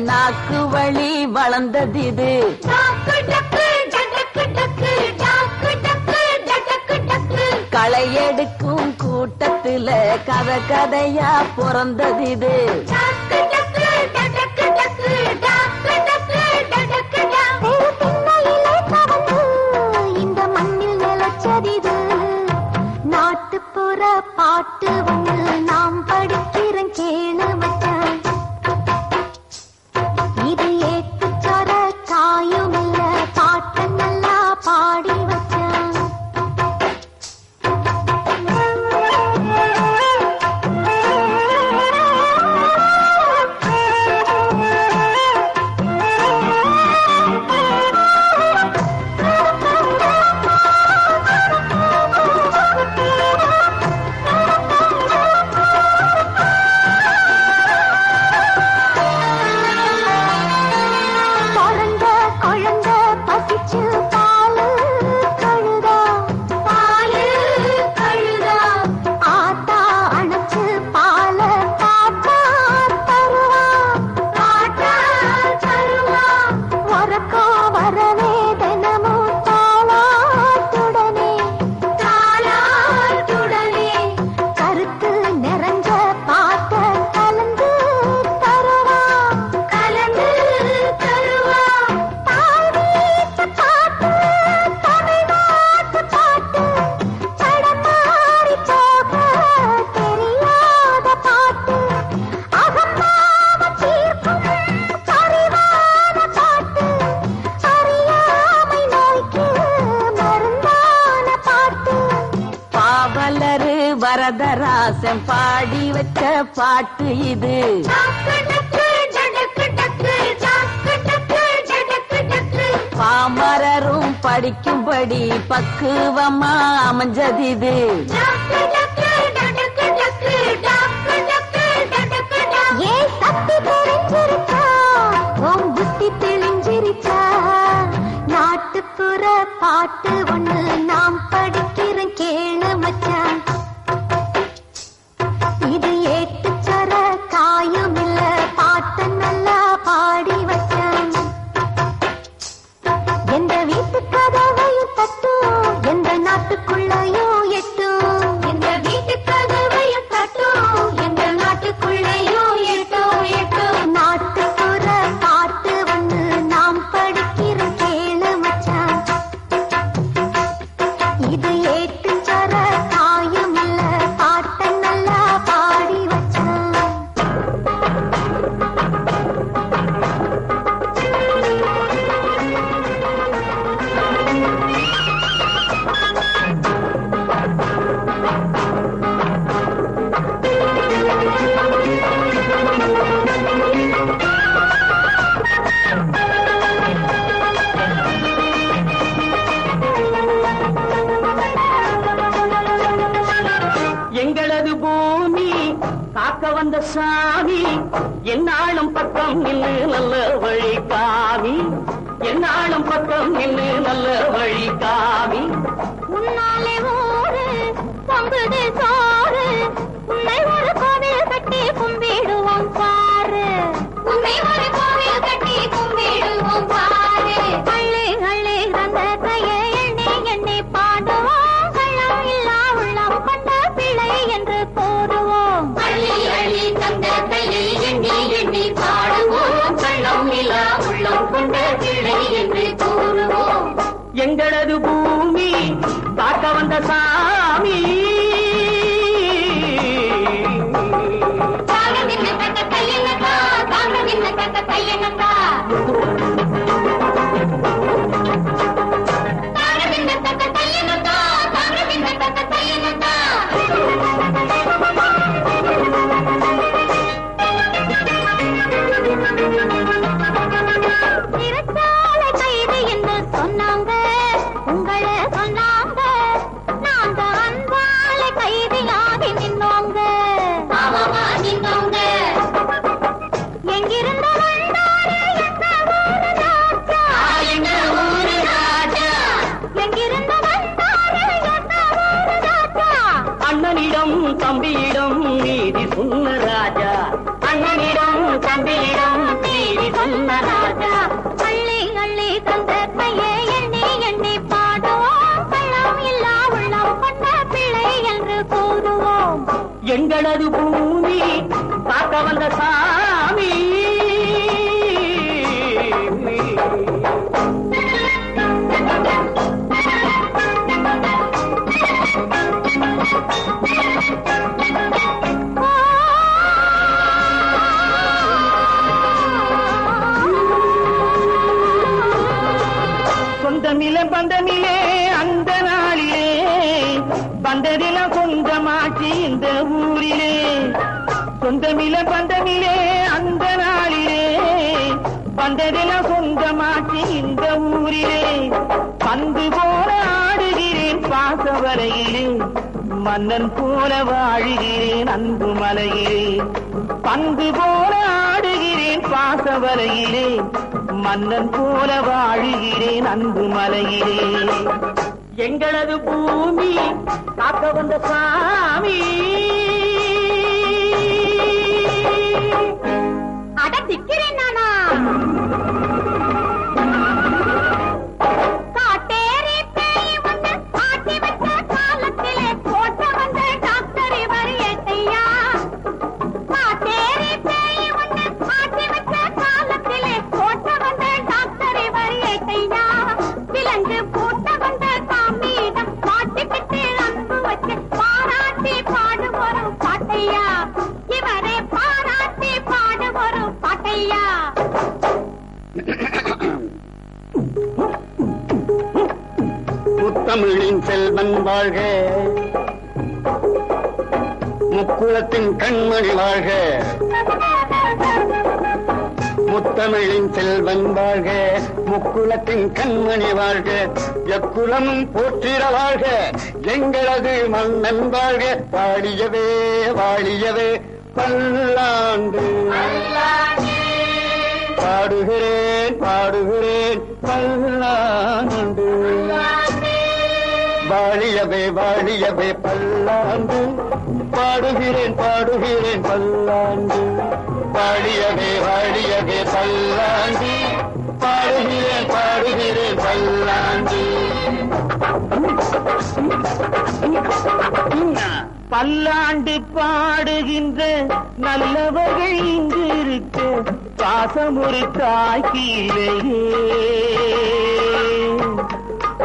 நாக்கு வழி வளர்ந்தது இது. களை எடுக்கும் கூட்டத்துல கதை கதையா பிறந்தது இது. இந்த மண்ணில் நிலச்சதிது. நாட்டுப்புற பாட்டு ஒண்ணு நாம் படிக்கிறோம் கேளு மச்சான். இது ஏட்டு சொர காயும் இல்ல, பாட்ட நல்லா பாடி வச்சான். வரதராசன் பாடி வச்ச பாட்டு இது. பாமரரும் படிக்கும்படி பக்குவமா அமைஞ்சது இது. நாட்டுப்புற பாட்டு ஒண்ணு நாம் படிக்கிறோம் கேளு மச்சான். இது ஏட்டு சொர காயும் இல்ல, பாட்ட நல்லா பாடி வச்சான். பார்க்க வந்த சாமி என்னாலும் பக்கம் நின்று நல்ல வழி காமி என்னாலும் பக்கம் நின்று நல்ல வழி காமி முன்னாலே ஊரு பொங்குது சோறு உன்னை ஒரு கோவில் கட்டி கும்பிடுவோம் பாரு உன்னை ஒரு கோவில் கட்டி கும்பிடுவோம் பாரு அள்ளி அள்ளி அந்த கையை எண்ணி எண்ணி பாடுவோம் கள்ளம் இல்லா உள்ளம் கொண்ட பிள்ளை என்று கூறுவோம் அள்ளி அள்ளி தந்த கையை எண்ணி எண்ணி பாடுவோம் கள்ளம் இல்லா உள்ளம் கொண்ட பிள்ளை என்று கூறுவோம் எங்களது பூமி பார்க்க வந்த சாமி சிறைச்சாலை கைது என்று சொன்னாங்க உங்களை சொன்னாங்க நாங்க அன்பாலை கைதியாகி நின்னோங்க நின்னோங்க எங்கிருந்த வந்தாரு எங்க ஊரு ராஜா எங்கிருந்த வந்தாரு எங்க ஊரு ராஜா அண்ணனிடம் தம்பியிடம் நீதி சொன்ன ராஜா அண்ணனிடம் தம்பியிடம் நீதி சொன்ன ராஜா அள்ளி அள்ளி தந்த கையை எண்ணி எண்ணி பாடுவோம் கள்ளம் இல்லா உள்ளம் கொண்ட பிள்ளை என்று கூறுவோம் எங்களது பூமி பார்க்க வந்த சாமி சொந்தமில்லை பந்தமில்லே அந்த நாளிலே வந்ததினம் சொந்தமாச்சு இந்த ஊரிலே சொந்தமில்லை பந்தமில்லே அந்த நாளிலே வந்ததினம் சொந்தமாச்சு இந்த ஊரிலே பந்து போல ஆடுகிறேன் பாசவரையிலே மன்னன் போல வாழுகிறேன் அன்பு மலையிலே பந்து போல ஆடுகிறேன் பாசவரையிலே மன்னன் போல வாழுகிறேன் அன்பு மலையிலே எங்களது பூமி காக்க வந்த சாமி அட திக்கிறேன் நானா காட்டேரி பேய் வந்து ஆட்டி வச்ச காலத்திலே போட்ட வந்த டாக்டர் இவர் ஏட்டையா காட்டேரி பேய் வந்து ஆட்டி வச்ச காலத்திலே போட்ட வந்த டாக்டர் இவர் ஏட்டையா விலங்கு போட்ட வந்த காமியிடம் மாட்டிக்கிட்டு அன்பு வச்சு பாராட்டி பாடு வரும் பாட்டையா இவரே பாராட்டி பாடு வரும் பாட்டையா முத்தமிழின் செல்வன் வாழ்க முக்குளத்தின் கண்மணி வாழ்க முத்தமிழின் செல்வன் வாழ்க முக்குளத்தின் கண்மணி வாழ்க எக்குலமும் போற்றிட வாழ்க எங்களது மன்னன் வாழ்க வாழியவே வாழியவே பல்லாண்டு பாடுகிறேன் பாடுகிறேன் பல்லாண்டு வாழியவே வாழியவே பல்லாண்டு பாடுகிறேன் பாடுகிறேன் பல்லாண்டு வாழியவே வாழியவே பல்லாண்டு பாடுகிறேன் பாடுகிறேன் பல்லாண்டு பல்லாண்டு பாடுகின்ற நல்லவர்கள் இங்கு இருக்க பாசம் ஒரு தாய்க்கிலேயே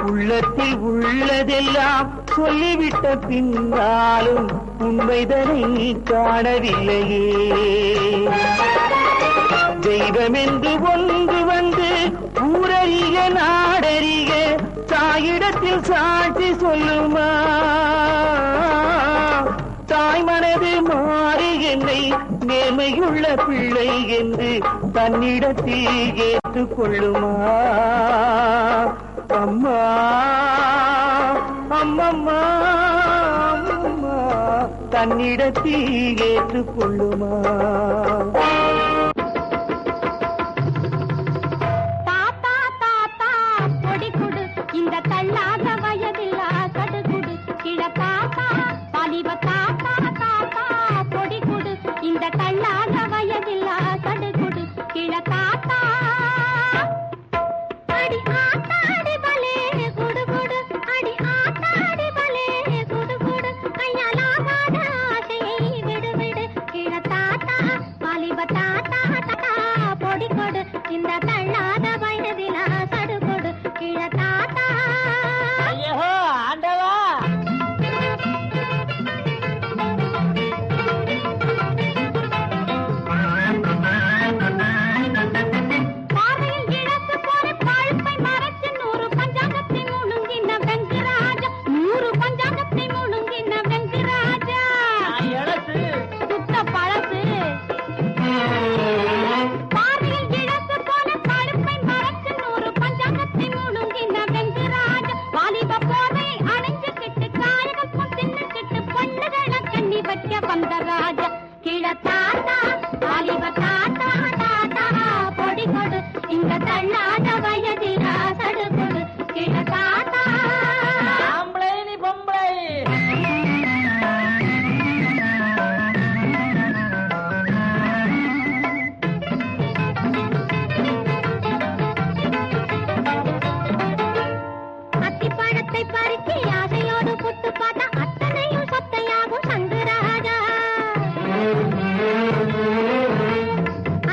உள்ளத்தில் உள்ளதெல்லாம் சொல்லிவிட்ட பின்னாலும் உண்மைதனை காணவில்லையே தெய்வம் என்று ஒன்று வந்து ஊரறிய நாடறிய தாயிடத்தில் சாட்சி சொல்லுமா தாய் மனது மாறி என்னை நேர்மையுள்ள பிள்ளை என்று தன்னிடத்தில் ஏற்றுக்கொள்ளுமா அம்மா அம்மம்மா அம்மா தன்னிடத்தில் ஏற்றுக்கொள்ளுமா? தாத்தா தாத்தா பொடி குடு இந்த தள்ளாத வயதில்லா கடுகுடு கிழ தாத்தா பாலிவ தாத்தா தாத்தா பொடி குடு இந்த தள்ளாத வயதில்லா கடுகுடு கிழ தாத்தா அடி ஆத்தாடி பலே குடு குடு அடி ஆத்தாடி பலே குடு குடு கையாலாகாத ஆசையை விடு விடு கிழ தாத்தா பாலிவ தாத்தா தாத்தா பொடி கொடு இந்த தள்ளாத வயதிலா சடுகுடு கிழ தாத்தா. ஐயோ ஆண்டவா! பார்வையில் இழப்பு போல பழுப்பை மறைச்சு 100 பஞ்சாங்கத்தை முழுங்கின வெங்கராஜா 100 பஞ்சாங்கத்தை முழுங்கின வெங்கராஜா இழப்பு சுத்த பழசு. பார்வையில் இழப்பு போல பழுப்பை மறைச்சு 100 பஞ்சாங்கத்தை முழுங்கின வெங்கராஜா வாலிப போதை அணைஞ்சுக்கிட்டு காயகல்பம் தின்னுக்கிட்டு பொண்ணுகளை கண்ணி வைக்க வந்த ராஜா கிழ தாத்தா வாலிப தாத்தா தாத்தா பொடி கொடு இந்த தள்ளாத வயதிலா சடுகுடு கிழ தாத்தா. ஆம்பளை நீ பொம்பளை. அத்திப்பழத்தை பறிச்சு ஆசையோடு புட்டு பார்த்தா அத்தனையும் சொத்தையாகும் சங்குராஜா.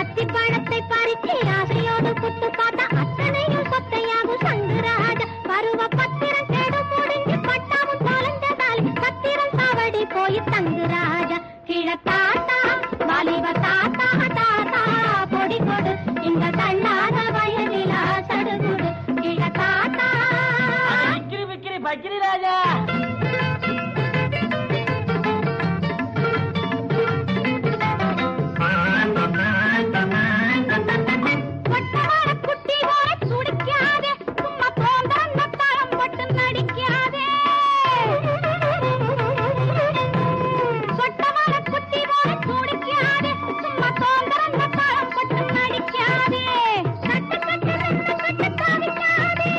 அத்திப்பழத்தை பறிச்சு ஆசையோடு புட்டு பார்த்தா அத்தனையும் சொத்தையாகும் சங்குராஜா. பருவ பத்திரம் கெடு முடிஞ்சு பட்டாவும் தொலைஞ்சதால் பத்திரம் சாவடி போய் தங்குராஜா கிழ தாத்தா வாலிப தாத்தா தாத்தா பொடி கொடு இந்த தள்ளாத வயதிலா சடுகுடு கிழ தாத்தா. விக்கிரி விக்கிரி பக்கிரி ராஜா. ஒட்டவாட குட்டி போல துடிக்காதே சும்மா தோந்தாந்த பழம் போட்டு நடிக்காதே. ஒட்டவாட குட்டி போல துடிக்காதே சும்மா தோந்தாந்த பழம் போட்டு நடிக்காதே. கட்டு கட்டு கட்டு கட்டு தவிக்காதே.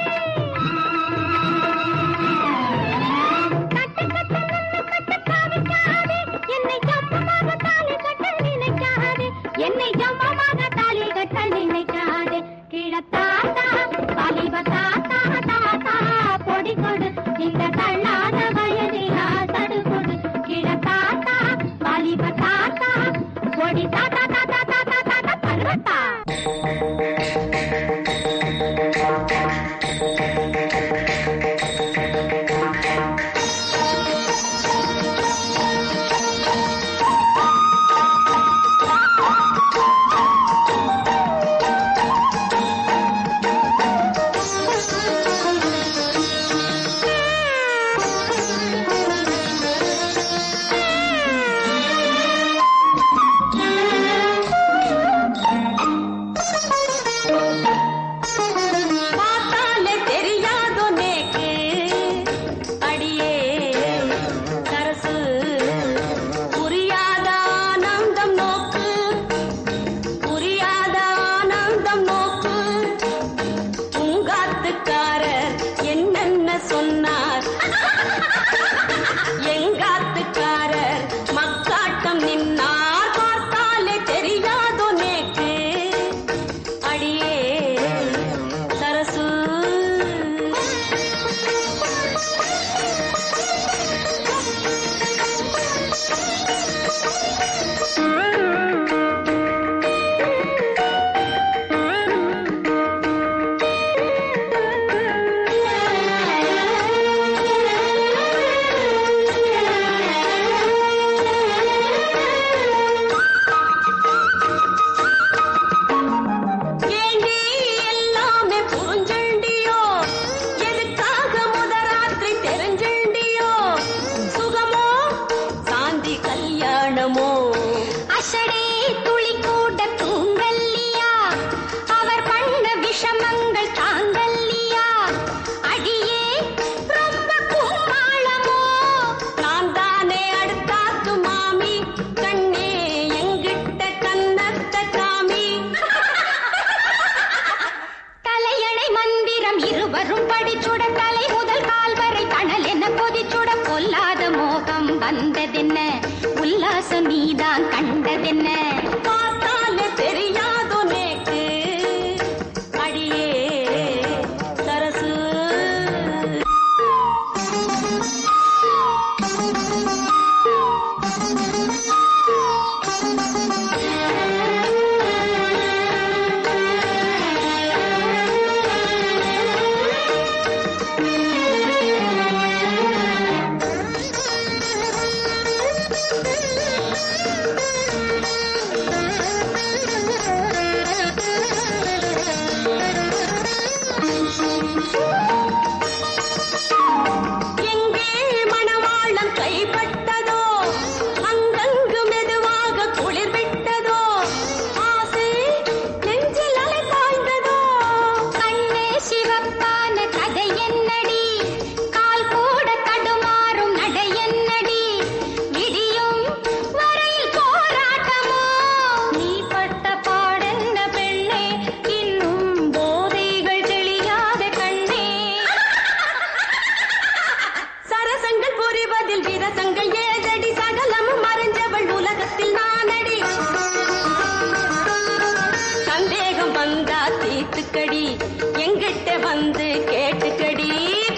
கேட்டுக்கடி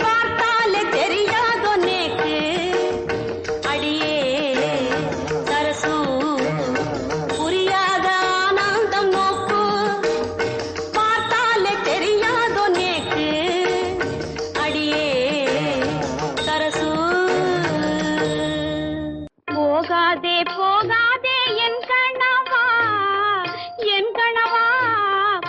பார்த்தாலே தெரியாதோ நேக்கு அடியே சரசு புரியாத ஆனந்தம் நோக்கு பார்த்தாலே தெரியாதோ நேக்கு அடியே சரசு போகாதே போகாதே என் கணவா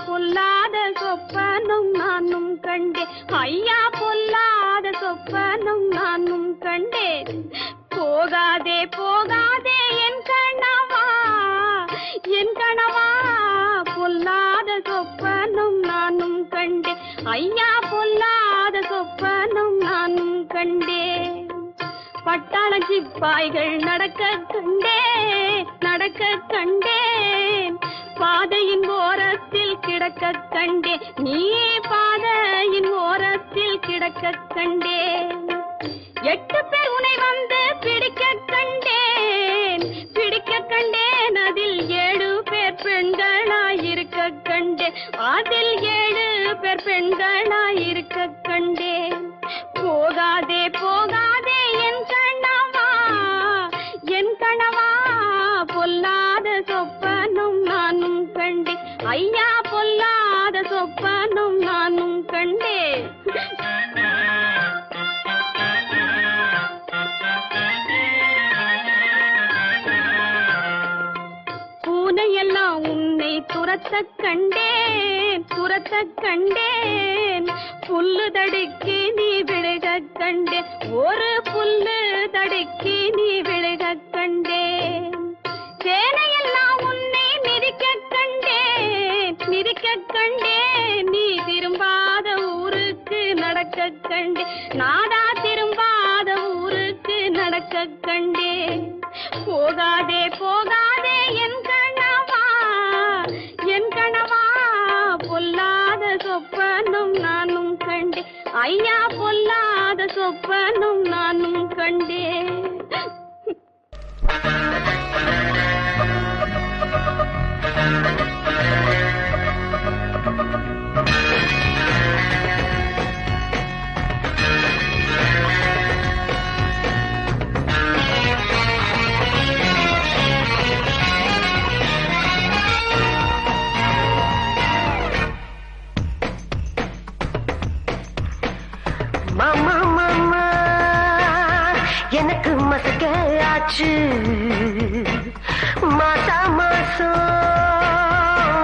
பொல்லாத சொப்பனும் நானும் கண்டேன் ஐயா பொல்லாத சொப்பனும் நானும் கண்டேன் போகாதே போகாதே என் கணவா பொல்லாத சொப்பனும் நானும் கண்டேன் ஐயா பொல்லாத சொப்பனும் நானும் கண்டேன் பட்டாள சிப்பாய்கள் நடக்க கண்டேன் பாதையின் ஓரத்தில் கிடக்க கண்டேன் நீ பாதையின் ஓரத்தில் கிடக்க கண்டேன் 8 பேர் உன்னை வந்து பிடிக்க கண்டேன் அதில் 7 பேர் பெண்களாயிருக்க கண்டேன் அதில் 7 பேர் பெண்களாயிருக்க கண்டேன் போகாதே போகாதே என் கணவா பொல்லாத சொப்பனும் நானும் கண்டேன் ஐயா பொல்லாத சொப்பனும் நானும் கண்டேன் பூனையெல்லாம் உன்னை துரத்த கண்டேன் புல்லு தடுக்கி நீ விழுக கண்டேன் ஒரு புல்லு தடுக்கி நீ விழுக கண்டேன் சேனையெல்லாம் உன்னை மிதிக்க கண்டேன் நீ திரும்பாத ஊருக்கு நடக்க கண்டேன் நாடா திரும்பாத ஊருக்கு நடக்க கண்டேன் போகாதே போகாதே என் கணவா பொல்லாத சொப்பனும் நானும் கண்டேன் ஐயா பொல்லாத சொப்பனும் நானும் கண்டேன் எனக்கு மசக்க ஆச்சு மாசம்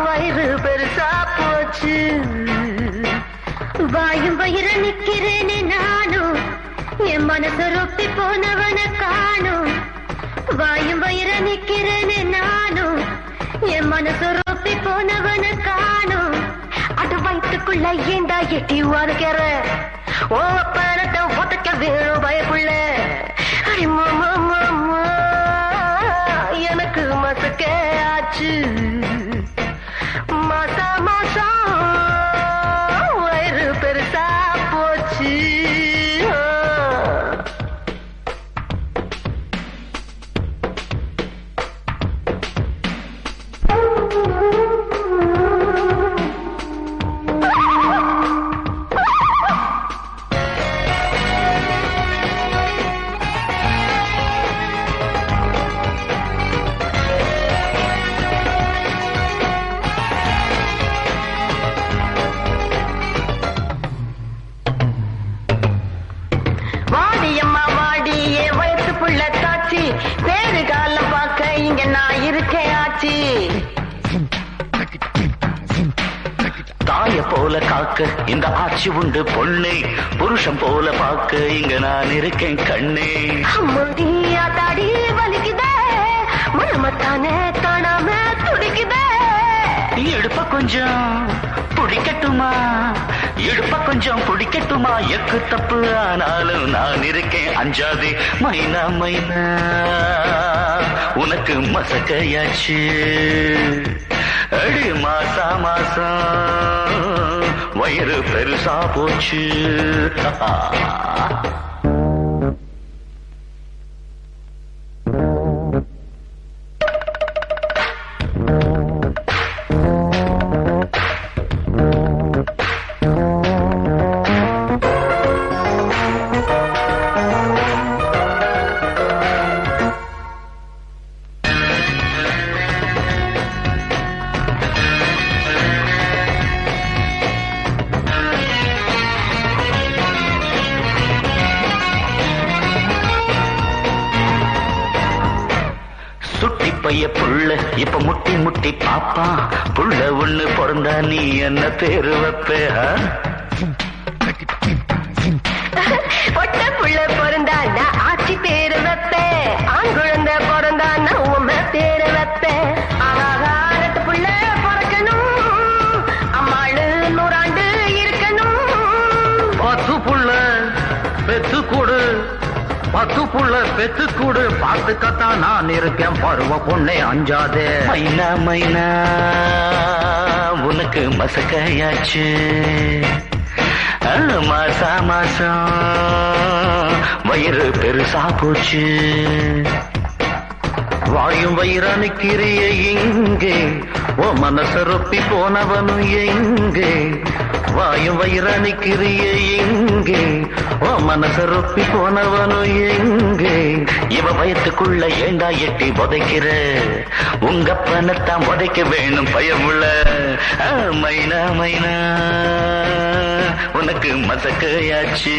வயிறு பெருசா போச்சு வாயும் வயிற நிக்கிறேனே நானும் என் மனசு ரொப்பி போனவன காணும் வாயும் வயிற நிக்கிறேனே நானும் என் மனசு ரொப்பி போனவன காணும் அது வயிற்றுக்குள்ள ஏண்டா எட்டி உதைக்கிற ஓ பணத்தை ஒதுக்க வேணும் பயப்புள்ள எனக்கு மசக்க ஆச்சு மாசம் வயிறு பெருசா போச்சு தாய போல காக்க இந்த ஆட்சி உண்டு பொண்ணே புருஷன் போல பார்க்க இங்க நான் இருக்கேன் கண்ணே முடியா தாடி வலிக்குதே மனமத்தானே காணாம துடிக்குதே எடுப்ப கொஞ்சம் பிடிக்கட்டுமா எடுப்ப கொஞ்சம் பிடிக்கட்டுமா எக்கு தப்பு ஆனாலும் நான் இருக்கேன் அஞ்சாதே மைனா மைனா உனக்கு மசக்கையாச்சு அடி மாசம் வயிறு பெருசா போச்சு பைய புள்ள இப்ப முட்டி முட்டி பாப்பா புள்ள ஒண்ணு பிறந்தா நீ என்ன பேரு வைப்ப பொட்ட புள்ள பிறந்தா நான் ஆட்சி பேரு வைப்பேன் ஆண் குழந்தை பிறந்தா நான் உண்மை பேரு வைப்பேன் ஆகாரத்து புள்ள பிறக்கணும் அம்மாளு 100 ஆண்டு இருக்கணும் 10 புள்ள பெத்து கூடு 10 புள்ள பெத்து கூடு பார்த்துக்கத்தான் நான் இருக்கேன் பருவ பொண்ணே அஞ்சாதே மைனா மைனா உனக்கு மசக்கையாச்சு மாசா மாசம் வயிறு பெருசா போச்சு வாயும் வயிறானுக்கிறிய எங்கே ஓ மனச ரொப்பி போனவனும் எங்கே வாயும் வயிறானுக்கிறிய எங்கே ஓ மனச ரொப்பி போனவனும் எங்கே இவ வயத்துக்குள்ள ஏண்டா எட்டி புதைக்கிற உங்க பணத்தான் புதைக்க வேணும் பயமுள்ள மைனா மைனா உனக்கு மசக்கையாச்சு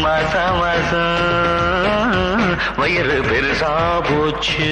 மாசா மாசம் வயிறு பெருசா போச்சு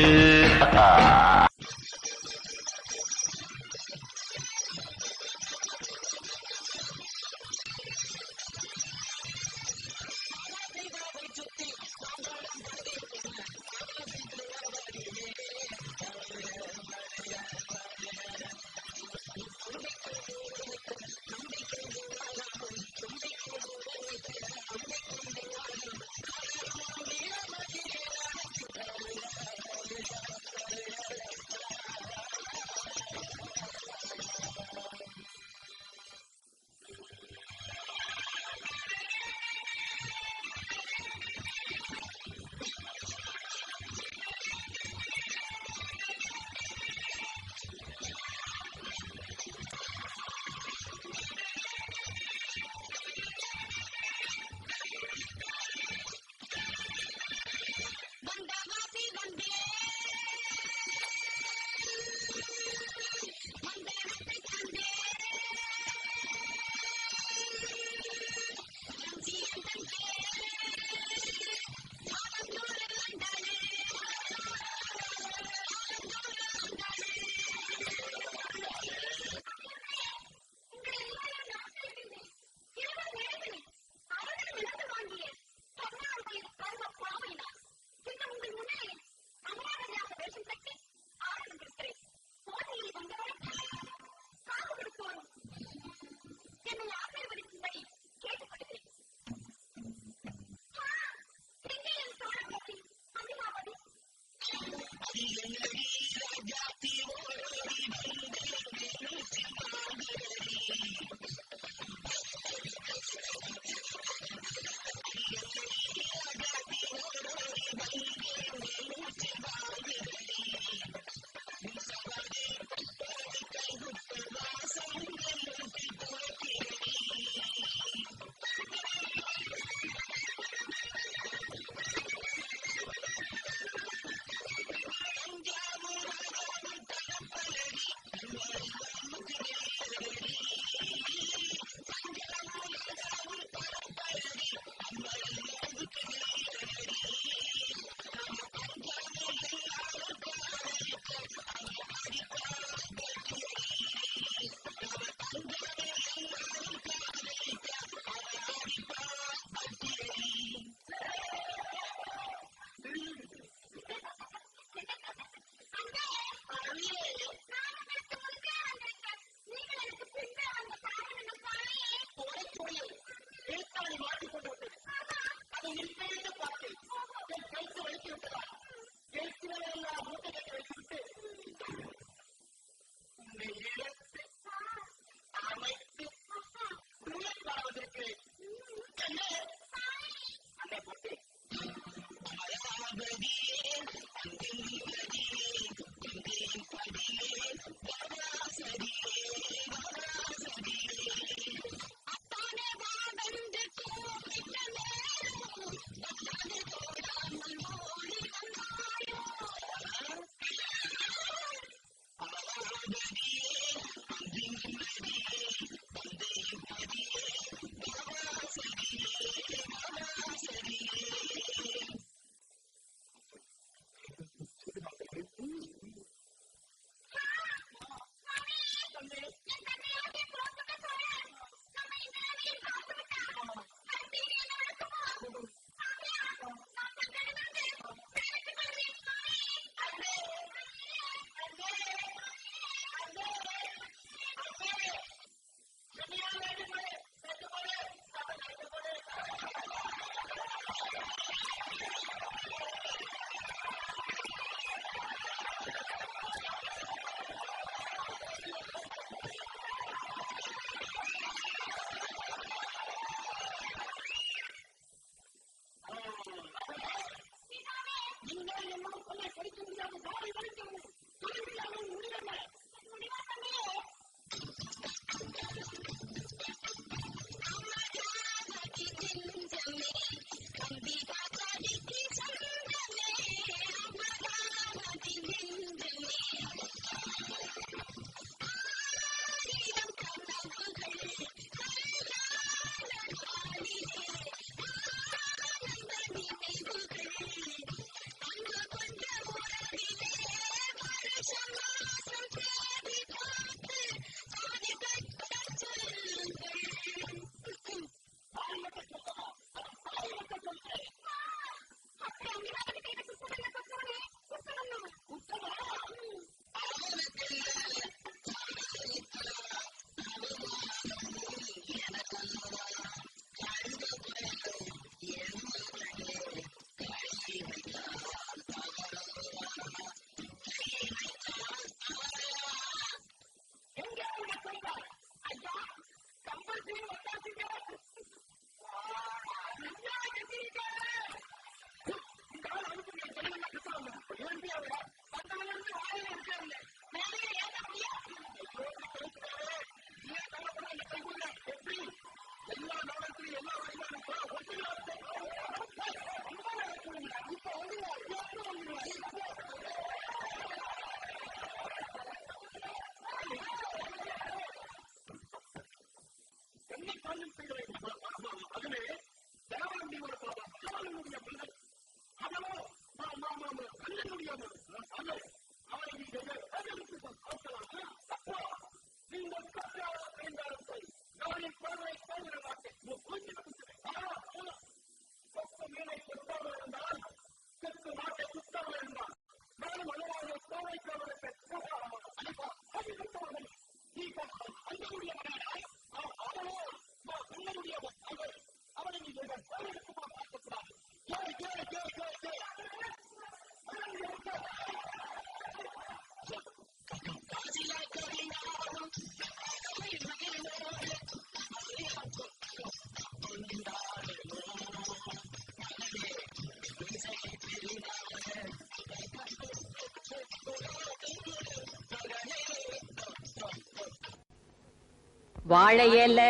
வாழை இல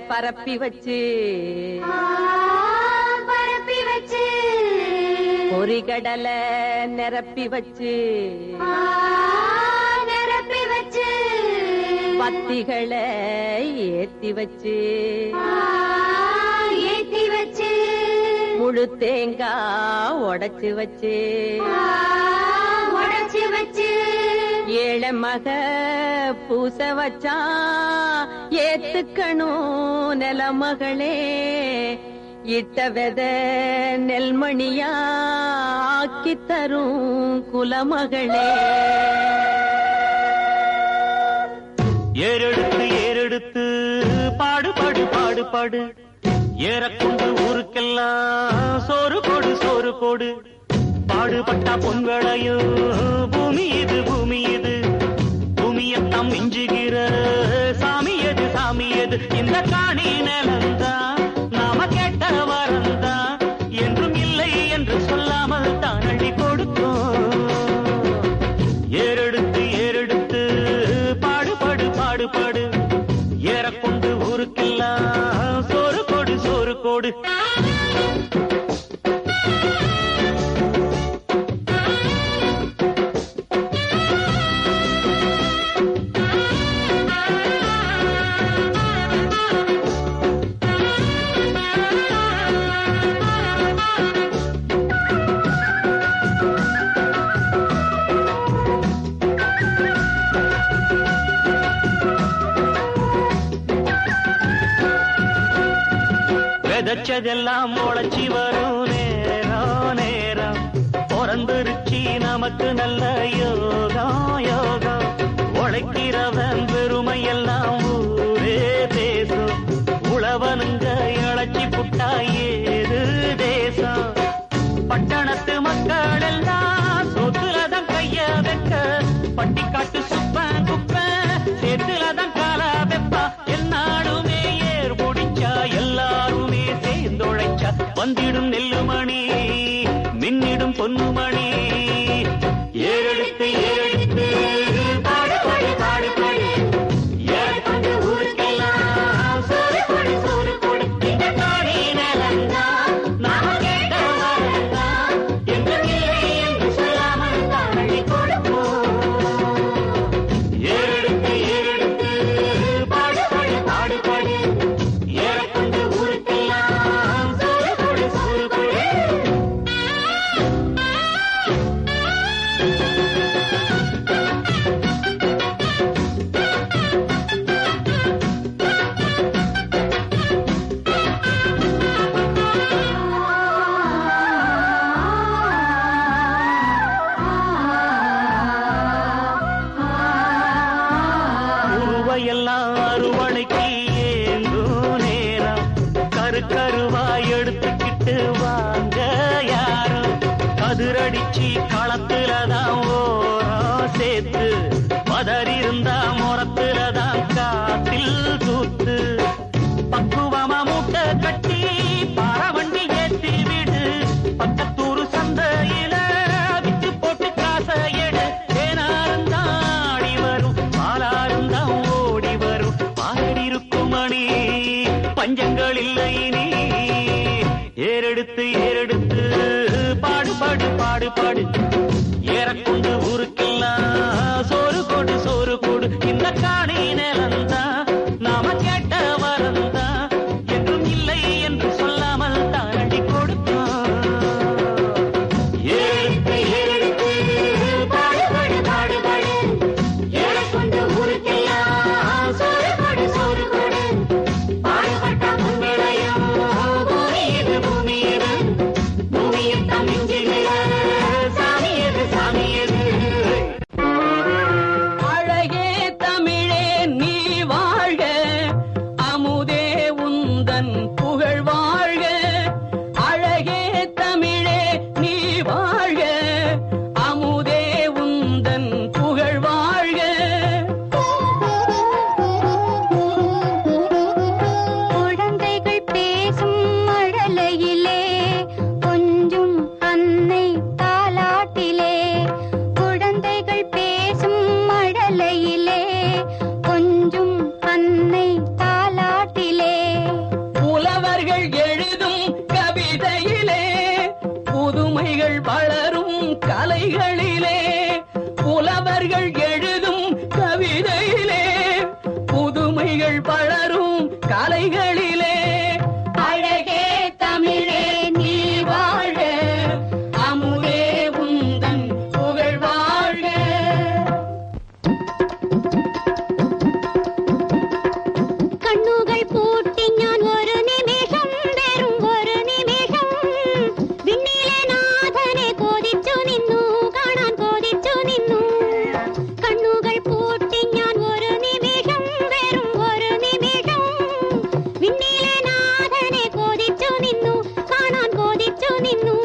பரப்பி வச்சு பொறிகடலை நிரப்பி வச்சு பத்திகளை ஏத்தி வச்சு முழு தேங்காய் உடைச்சு வச்சு ஏழை மக பூச வச்சா ஏத்துக்கணும் நிலமகளே இட்ட வெத நெல்மணியா ஆக்கி தரும் குலமகளே. ஏறெடுத்து ஏறெடுத்து பாடு பாடு பாடு பாடு ஏறக்கொண்டு ஊருக்கெல்லாம் சோறு கோடு சோறு கோடு பாடுபட்டா பொன்வளையும் பூமி இது பூமி இது பூமியத்தான் மிஞ்சுகிற சாமி எது சாமி எது இந்த காணி நிலந்தா நாம கேட்ட வரந்தா என்றும் இல்லை என்று சொல்லாமல் தான் அள்ளி கொடுத்தோம். ஏறெடுத்து ஏறெடுத்து பாடு பாடு பாடு பாடு ஏறக்கொண்டு ஊருக்கெல்லாம் சோறு கோடு சோறு கோடு. விதைச்சதெல்லாம் முளைச்சி வரும் நேரம் நேரம் பிறந்துருச்சி நமக்கு நல்ல யோகம் யோகம் உழைக்கிறவன் பெருமை எல்லாம் ஊரே பேசும் உழவனுங்க இழைச்சி புட்டா ஏது தேசம் பட்டணத்து மக்கள் எல்லாம் சொத்துலதான் கைய வைக்க பட்டிக்காட்டு சுப்பன் குப்பன் சேத்துலதான் கால வெப்பா என்னாடுமே ஏர் முடிச்சா எல்லாருமே சேர்ந்தொழைச்சா வந்திடும் நெல்லுமணி மின்னிடும் பொன்னுமணி. ஏறெடுத்து ஏறெடுத்து பாடு பாடு பாடு பாடு ஏறெடுத்து ஊருக்கெல்லாம் சோறு கொடு சோறு கொடு இந்த காணி நிலந்தா நாம கேட்ட வரந்தா என்று இல்லை என்று சொல்லாமல் தான் அள்ளி கொடுப்போம். ஏறெடுத்து ஏறெடுத்து பாடு பாடு பாடு பாடு ஏறெடுத்து ஊருக்கெல்லாம் சோறு கொடு சோறு கொடு. உருவையெல்லாம் அறுவடைக்கு ஏங்கும் நேரம் கரு கருவாய் எடுத்துக்கிட்டு வாங்க யாரும் கதிரடிச்சு களத்துலதான் ஓரம் சேர்த்து பதறிருந்தா முறத்துலதான் காத்தில் தூத்து பக்குவமா மூட்டை கட்டி பாரவண்டி ஏத்தி விடு பக்கத்தூரு சந்தையில வித்து போட்டு காசை எடு தேனாருந்தான் ஆடி வரும் பாலாருந்தான் ஓடி வரும் பாரடி இருக்கும் மணி பஞ்சங்கள் இல்லை இனி. ஏறெடுத்து ஏறெடுத்து பாடு பாடு பாடு பாடு ஏறக்கொண்டு ஊருக்கெல்லாம் சோறு கோடு சோறு கோடு இந்த காணி நிலந்தா நாம கேட்ட வரந்தா என்றும் இல்லை என்று சொல்லாமல் தாண்டி புகழ் வாழ்க அழகே தமிழே நீ வாழ்க அமுதே உந்தன் புகழ் வாழ்க. குழந்தைகள் பேசும் மழலையிலே கொஞ்சம் அன்னை தாலாட்டிலே, குழந்தைகள் பேசும் மழலையிலே கொஞ்சம் அன்னை தாலாட்டிலே, புலவர்கள் எழுதும் கவிதையிலே புதுமைகள் வளரும் கலைகளிலே, புலவர்கள் எழுதும் கவிதையிலே புதுமைகள் வளரும் கலைகளிலே, அழகே தமிழே நீ வாழ்க அமுதே உந்தன் புகழ் வாழ்க. കണ്ണുകൾ പൂട്ടി ഞാൻ ഒരു നിമിഷം വെറും ഒരു നിമിഷം വിണ്ണിലെ നാഥനെ കൊതിച്ചു നിന്നു കാണാൻ കൊതിച്ചു നിന്നു. കണ്ണുകൾ പൂട്ടി ഞാൻ ഒരു നിമിഷം വെറും ഒരു നിമിഷം വിണ്ണിലെ നാഥനെ കൊതിച്ചു നിന്നു കാണാൻ കൊതിച്ചു നിന്നു.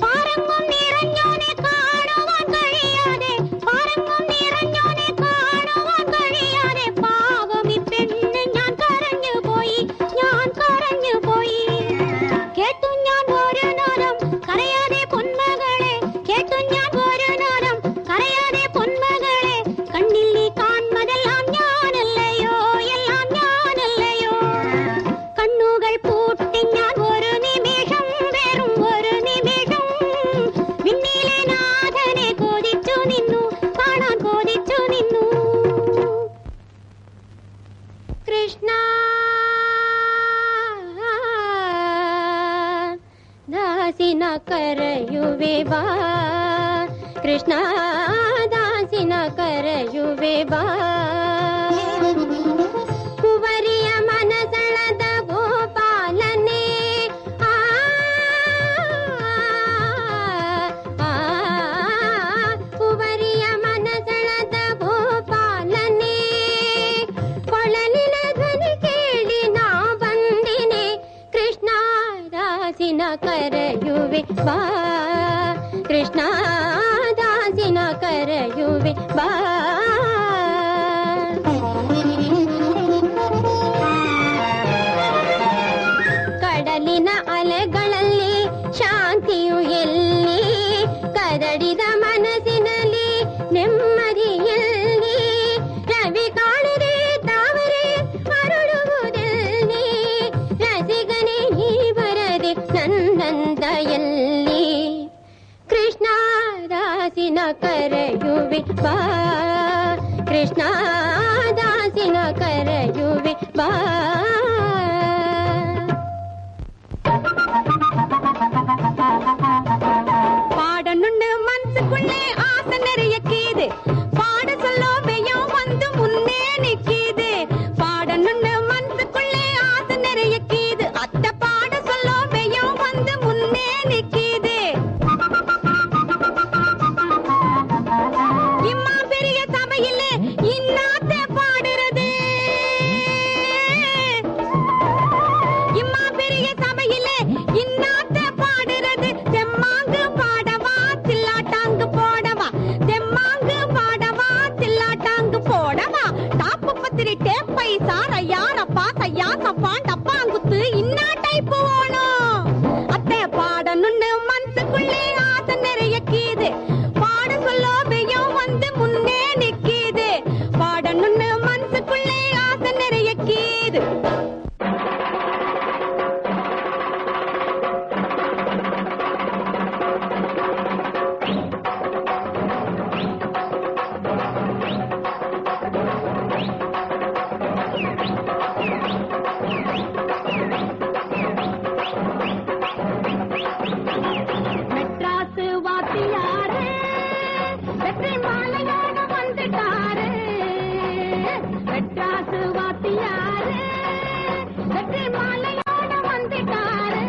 പാരങ്ങും നിറഞ്ഞോനെ കാണുവാൻ കഴിയാതെ, പാരങ്ങും നിറഞ്ഞോനെ കാണുവാൻ കഴിയാതെ പാവം ഈ പെണ്ണ് ഞാൻ കരഞ്ഞു പോയി, ഞാൻ കരഞ്ഞു പോയി. കേട്ടു ഞാൻ ഒരു നാദം കരയാതെ പൊന്മകളെ, കേട്ടു ഞാൻ ഒരു നാദം കരയാതെ പൊന്മകളെ, കണ്ണിൽ നീ കാൺമതെല്ലാം ഞാനല്ലയോ, എല്ലാം ഞാനല്ലയോ. കണ്ണുകൾ പൂട്ടി ഞാൻ ഒരു നിമിഷം വെറും ഒരു നിമിഷം വിണ്ണിലെ നാഥനെ കൊതിച്ചു നിന്നു കാണാൻ കൊതിച്ചു നിന്നു. കൃഷ്ണ ദാസിന കരയുവേ ബಾ, കൃഷ്ണ ദാസിന കരയുവേ ಬಾ. ಕುವರಿಯ ಮನಸಳದ ಗೋಪಾಲನೆ ಕುವರಿಯ ಮನಸಳದ ಗೋಪಾಲನೆ, ಕೊಳಲಿನ ಧ್ವನಿ ಕೇಳಿ ನಾ ಬಂದಿನೆ ಕೃಷ್ಣ ದಾಸಿನ ಕರೆಯುವೆ ಬಾ, ಕೃಷ್ಣ ದಾಸಿನ ಕರೆಯುವೆ ಬಾ. ಕಡಲಿನ ಅಲೆಗಳಲ್ಲಿ ಶಾಂತಿಯು ಎಲ್ಲಿ, ಕದಡಿದ ಮನಸ್ಸಿನಲ್ಲಿ ನೆಮ್ಮದಿ ಎಲ್ಲಿ, ರವಿ ಕಾಣದೆ ತಾವರೆ ಅರಳುವುದೆಲ್ಲಿ, ರಸಿಗನೆ ನೀ ಬರದೆ ನನ್ನಂದ ಎಲ್ಲಿ. ಕೃಷ್ಣ ದಾಸಿನ ಕರೆಯುವೆ ಬಾ, ಕೃಷ್ಣ ದಾಸಿನ ಕರೆಯುವೆ ಬಾ. பாடணுன்னு மனசுக்குள்ளே ஆசை நிறைய கீது, பாட சொல்லோ வெயம் வந்து முன்னே நிக்கிது. பாடணுன்னு மனசுக்குள்ளே ஆசை நிறைய கீது, அத்தை பாட சொல்லோ வெயம் வந்து முன்னே நிக்கிது. இம்மா பெரிய சபையிலே இன்னாத்த பாடுறது, இம்மா பெரிய சபையிலே இன்னாத்த பாடுறது. தெம்மாங்கு பாடவா தில்லாட்டாங்கு போடவா, தெம்மாங்கு பாடவா தில்லாட்டாங்கு போடவா. டாப்பு பத்திரி டேப்பை சாரையாரப்பா கையாசப்பா டப்பாங்குத்து இன்னா டைப்பு ஓணும். அத்தை பாடணுன்னு மனசுக்குள்ளே ஆசை நிறைய கீது, பாட சொல்லோ வெயம் வந்து முன்னே நிக்கிது. பாடணுன்னு மனசுக்குள்ளே ஆசை நிறைய கீது. மெட்ராசு வாத்தியாரு வெற்றி மாலையோட வந்துட்டாரு, மெட்ராசு வாத்தியாரு வெற்றி மாலையோட வந்துட்டாரு.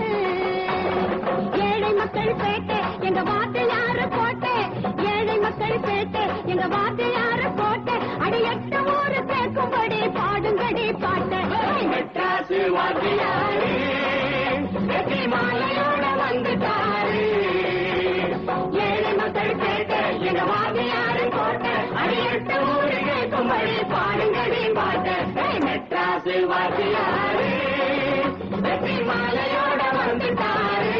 ஏழை மக்கள் பேட்டை எங்க வாத்தியாரு கோட்டை, ஏழை மக்கள் பேட்டை எங்க வாத்தியாரு கோட்டை, அடி 8 ஊரு கேட்கும்படி வாத்தியாரு வெற்றி மாலையோட வந்துட்டாரு ஏழை மக்கள் கேட்ட எங்க வாத்தியாரு கோட்டை அடியட்டு ஊரு கேட்கும்படி பாடுங்கடி பாட்ட மெட்ராசு வாத்தியாரு வெற்றி மாலையோட வந்துட்டாரு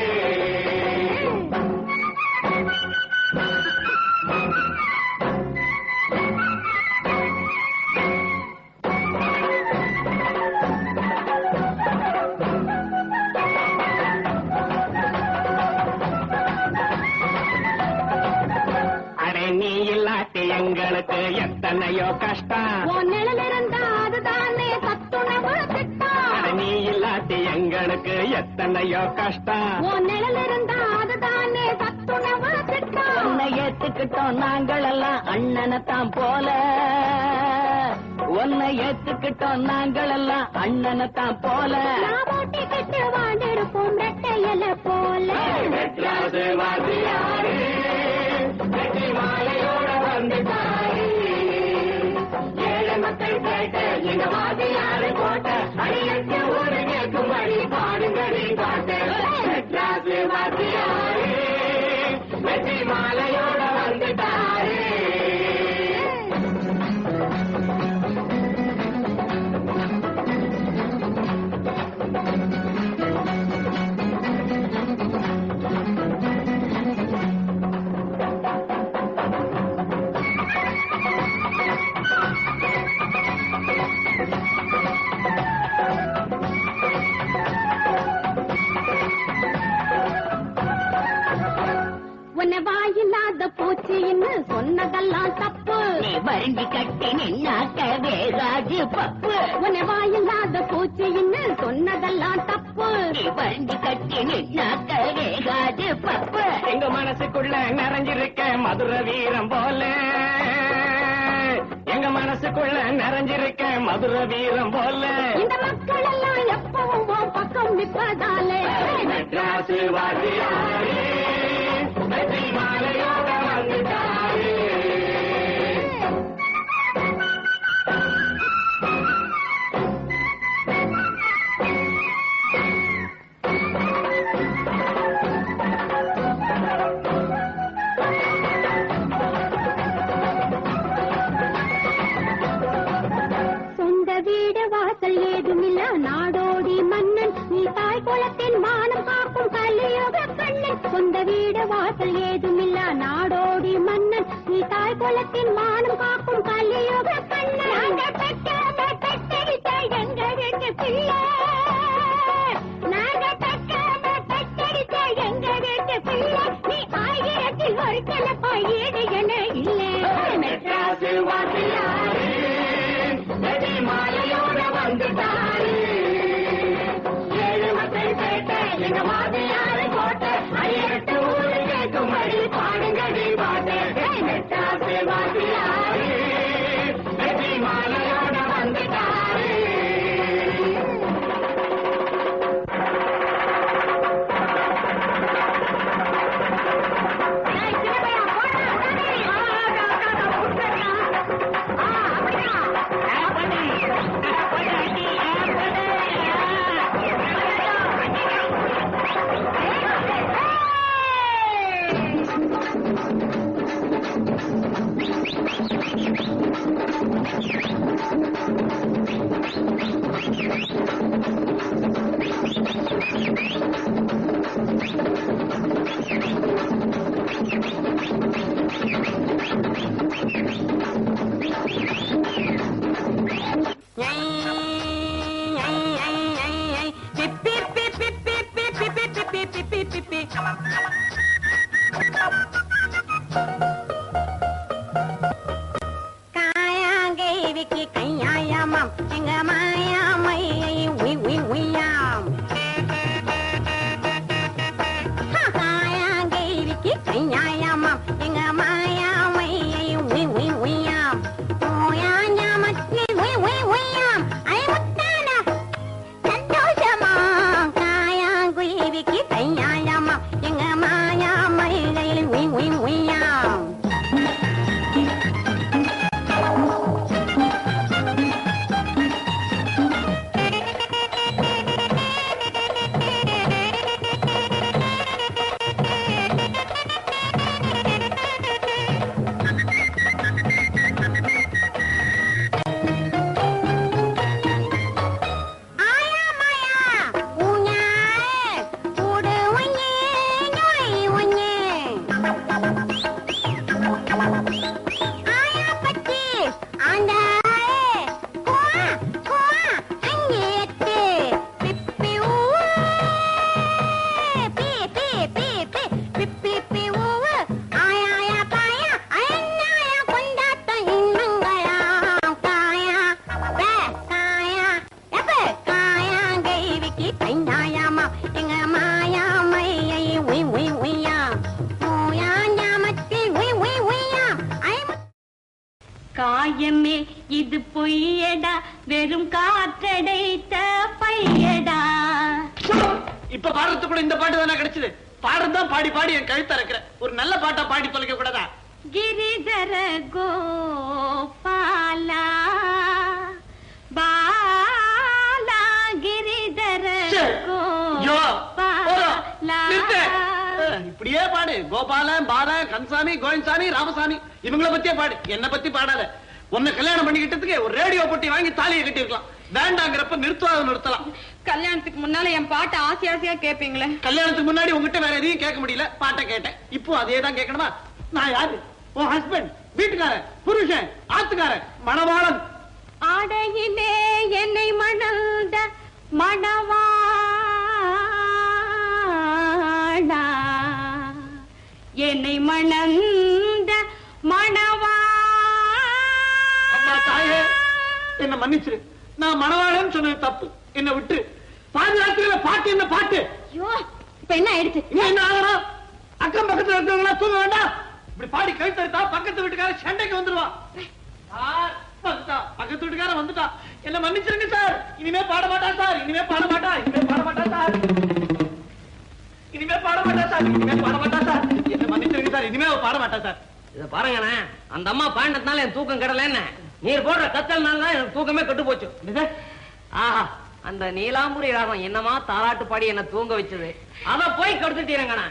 நீ இல்லாட்டி எங்களுக்கு எத்தனையோ கஷ்டம் நிழல் இருந்தா அதுதானே சத்துணவு திட்டம் நீ இல்லாட்டி எங்களுக்கு எத்தனையோ கஷ்டம் நிழல் இருந்தா அதுதானே சத்துணவு திட்டம் உன்னை ஏத்துக்கிட்டோம் நாங்கள் எல்லாம் அண்ணனைத்தான் போல உன்னை ஏத்துக்கிட்டோம் நாங்கள் எல்லாம் அண்ணனைத்தான் போல ஓட்டிக்கிட்டு வாழ்ந்திருப்போம் ரெட்டையல போல மெட்ராசு வாத்தியாரு வெற்றி மாலையோட வந்துட்டாரு ஏழை மக்கள் கேட்ட எங்க வாத்தியாரு கோட்டை அடியட்டு ஊரு கேட்கும்படி பாடுங்கடி பாட்ட மெட்ராசு வாத்தியாரு வெற்றி மாலையோட வந்துட்டாரு உன்னை வாயில்லாத பூச்சின்னு சொன்னதெல்லாம் தப்பு நீ வருந்தி கட்டி நின்னாக்க வேகாது பப்பு உன்னை வாயில்லாத பூச்சின்னு சொன்னதெல்லாம் தப்பு நீ வருந்தி கட்டி நின்னாக்க வேகாது பப்பு எங்க மனசுக்குள்ள நிறைஞ்சிருக்க மதுர வீரம் போல எங்க மனசுக்குள்ள நிறைஞ்சிருக்க மதுர வீரம் போல இந்த மக்கள் எல்லாம் எப்பவும் உன் பக்கம் நிற்பதாலே மெட்ராசு வாத்தியாரு வெற்றி மாலையோட வந்துட்டாரு சொந்த வீடு வாசல் ஏதுமில்ல நாடோடி மன்னன் நீ தாய் குலத்தின் மானம் காக்கும் கலியுக கண்ணன் சொந்த வீடு வாசல் ஏதுமில்ல நாடோடி மன்னன் நீ தாய் குலத்தின் மானம் காக்கும் கலியுக கண்ணன் நாங்கள் பெற்றாம பெற்றெடுத்த எங்க வீட்டு பிள்ளை நாங்கள் பெற்றாம பெற்றெடுத்த எங்க வீட்டு பிள்ளை நீ ஆயிரத்தில் ஒரு கிழப்பா ஈடு என இல்லை மெட்ராசு வாத்தியாரு வெற்றி மாலையோட வந்துட்டாரு ஏழு மக்கள் கேட்ட எங்க வாத்தியாரு கோட்டை அடியட்டு ஊரு கேட்கும்படி பாடுங்கடி பாட்ட மெட்ராசு வாத்தியாரு வெற்றி மாலையோட வந்துட்டாரு காயாங்கேவிக்கு கையாயாமாம் எங்க மாயாமையை உய் உய் உய்யாம் காயாங்கேவிக்கு கையாயாமாம் எங்க மாயாமையை உய் உய் உய்யாம் ஓயாஞ்சாமத்தி உய் உய் உய்யாம் இது பொய்யடா வெறும் காற்றடைத்த பையடா. இப்ப பாடுறது கூட இந்த பாட்டு தானே கிடைச்சது. பாடுறதுதான் பாடி பாடி என் கழுத்த இருக்கிற. ஒரு நல்ல பாட்டா பாடி தொலைக்க கூடாதா? கிரிதர கோபாலா பாலா கிரிதர கோபாலா. இப்படியே பாடு. கோபாலன், பாலன், கன்சாமி, கோவிந்தசாமி, ராமசாமி இவங்கள பத்தியே பாடு. என்ன பத்தி பாடாத. உன்னை கல்யாணம் பண்ணிக்கிட்டதுக்கு ஒரு ரேடியோ போட்டி வாங்கி தாலியை கட்டிருக்கலாம். வேண்டாங்கிறப்ப நிறுத்தலாம். கல்யாணத்துக்கு முன்னால என் பாட்டை ஆசை ஆசையா கேப்பீங்களே. கல்யாணத்துக்கு முன்னாடி உங்ககிட்ட வேற எதையும் கேட்க முடியல. பாட்டை கேட்டேன். இப்போ அதே தான் கேட்கணுமா? நான் யாரு? உன் ஹஸ்பண்ட், வீட்டுக்காரன், புருஷன், ஆத்துக்காரன், மணவாளன். ஆடையிலே என்னை மணந்த மணவாளா என்னை மணந்த மணவாளா. அம்மா தாயே, என்ன மன்னிச்சிரு. நான் மணவாளன் சொன்னது தப்பு. என்ன விட்டு. பாதுகாத்துல பாட்டு என்ன பாட்டு? ஐயோ, இப்ப என்ன ஆயிடுச்சு? என்ன ஆகணும்? அக்கம் பக்கத்துல இருக்கிறவங்களா தூங்க வேண்டாம். இப்படி பாடி கழுத்தா பக்கத்து வீட்டுக்கார சண்டைக்கு வந்துருவான். பக்கத்து வீட்டுக்கார வந்துட்டா. என்ன மன்னிச்சிருங்க சார். இனிமே பாட மாட்டா சார். இனிமே பாட மாட்டா சார். என்ன மன்னிச்சிருங்க சார். இனிமே பாட மாட்டா சார். இத பாருங்கண்ணே, அந்த அம்மா பாடினதுனால என் தூக்கம் கெடல. நீர் போடுற கத்தல்னால தான் எனக்கு தூக்கமே கெட்டு போச்சு. ஆஹா, அந்த நீலாம்புரி ராகம் என்னமா தாலாட்டு பாடி என்ன தூங்க வச்சது. அத போய் கெடுத்துட்டீங்கண்ணா.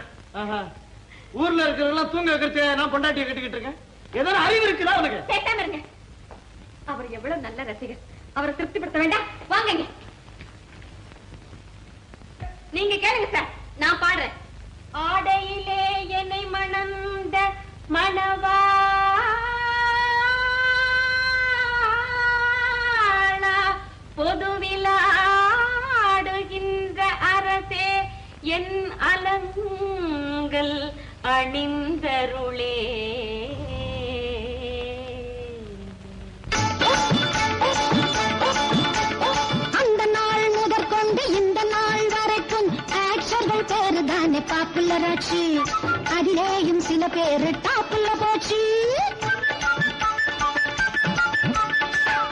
ஊர்ல இருக்கிறவங்க தூங்க வைக்கிறது நான் பொண்டாட்டியை கட்டிக்கிட்டு இருக்கேன். ஏதாவது அறிவு இருக்குதா உனக்கு? பேசாம இருங்க. அவர் எவ்வளவு நல்ல ரசிகர். அவரை திருப்திப்படுத்த வேண்டாம். வாங்க நீங்க கேளுங்க சார். நான் பாடுறேன். ஆடையிலே என்னை மணந்த மணவாளா பொதுவிலாடுகின்ற அரசே என் அலங்கள் அணிந்தருளே. அந்த நாள் முதற்கொண்டு இந்த நாள் வரைக்கும் ஆக்டர்கள் பேரு தானே பாப்புலர் ஆச்சு. அதிலேயும் சில பேரு டாப்புல போச்சு.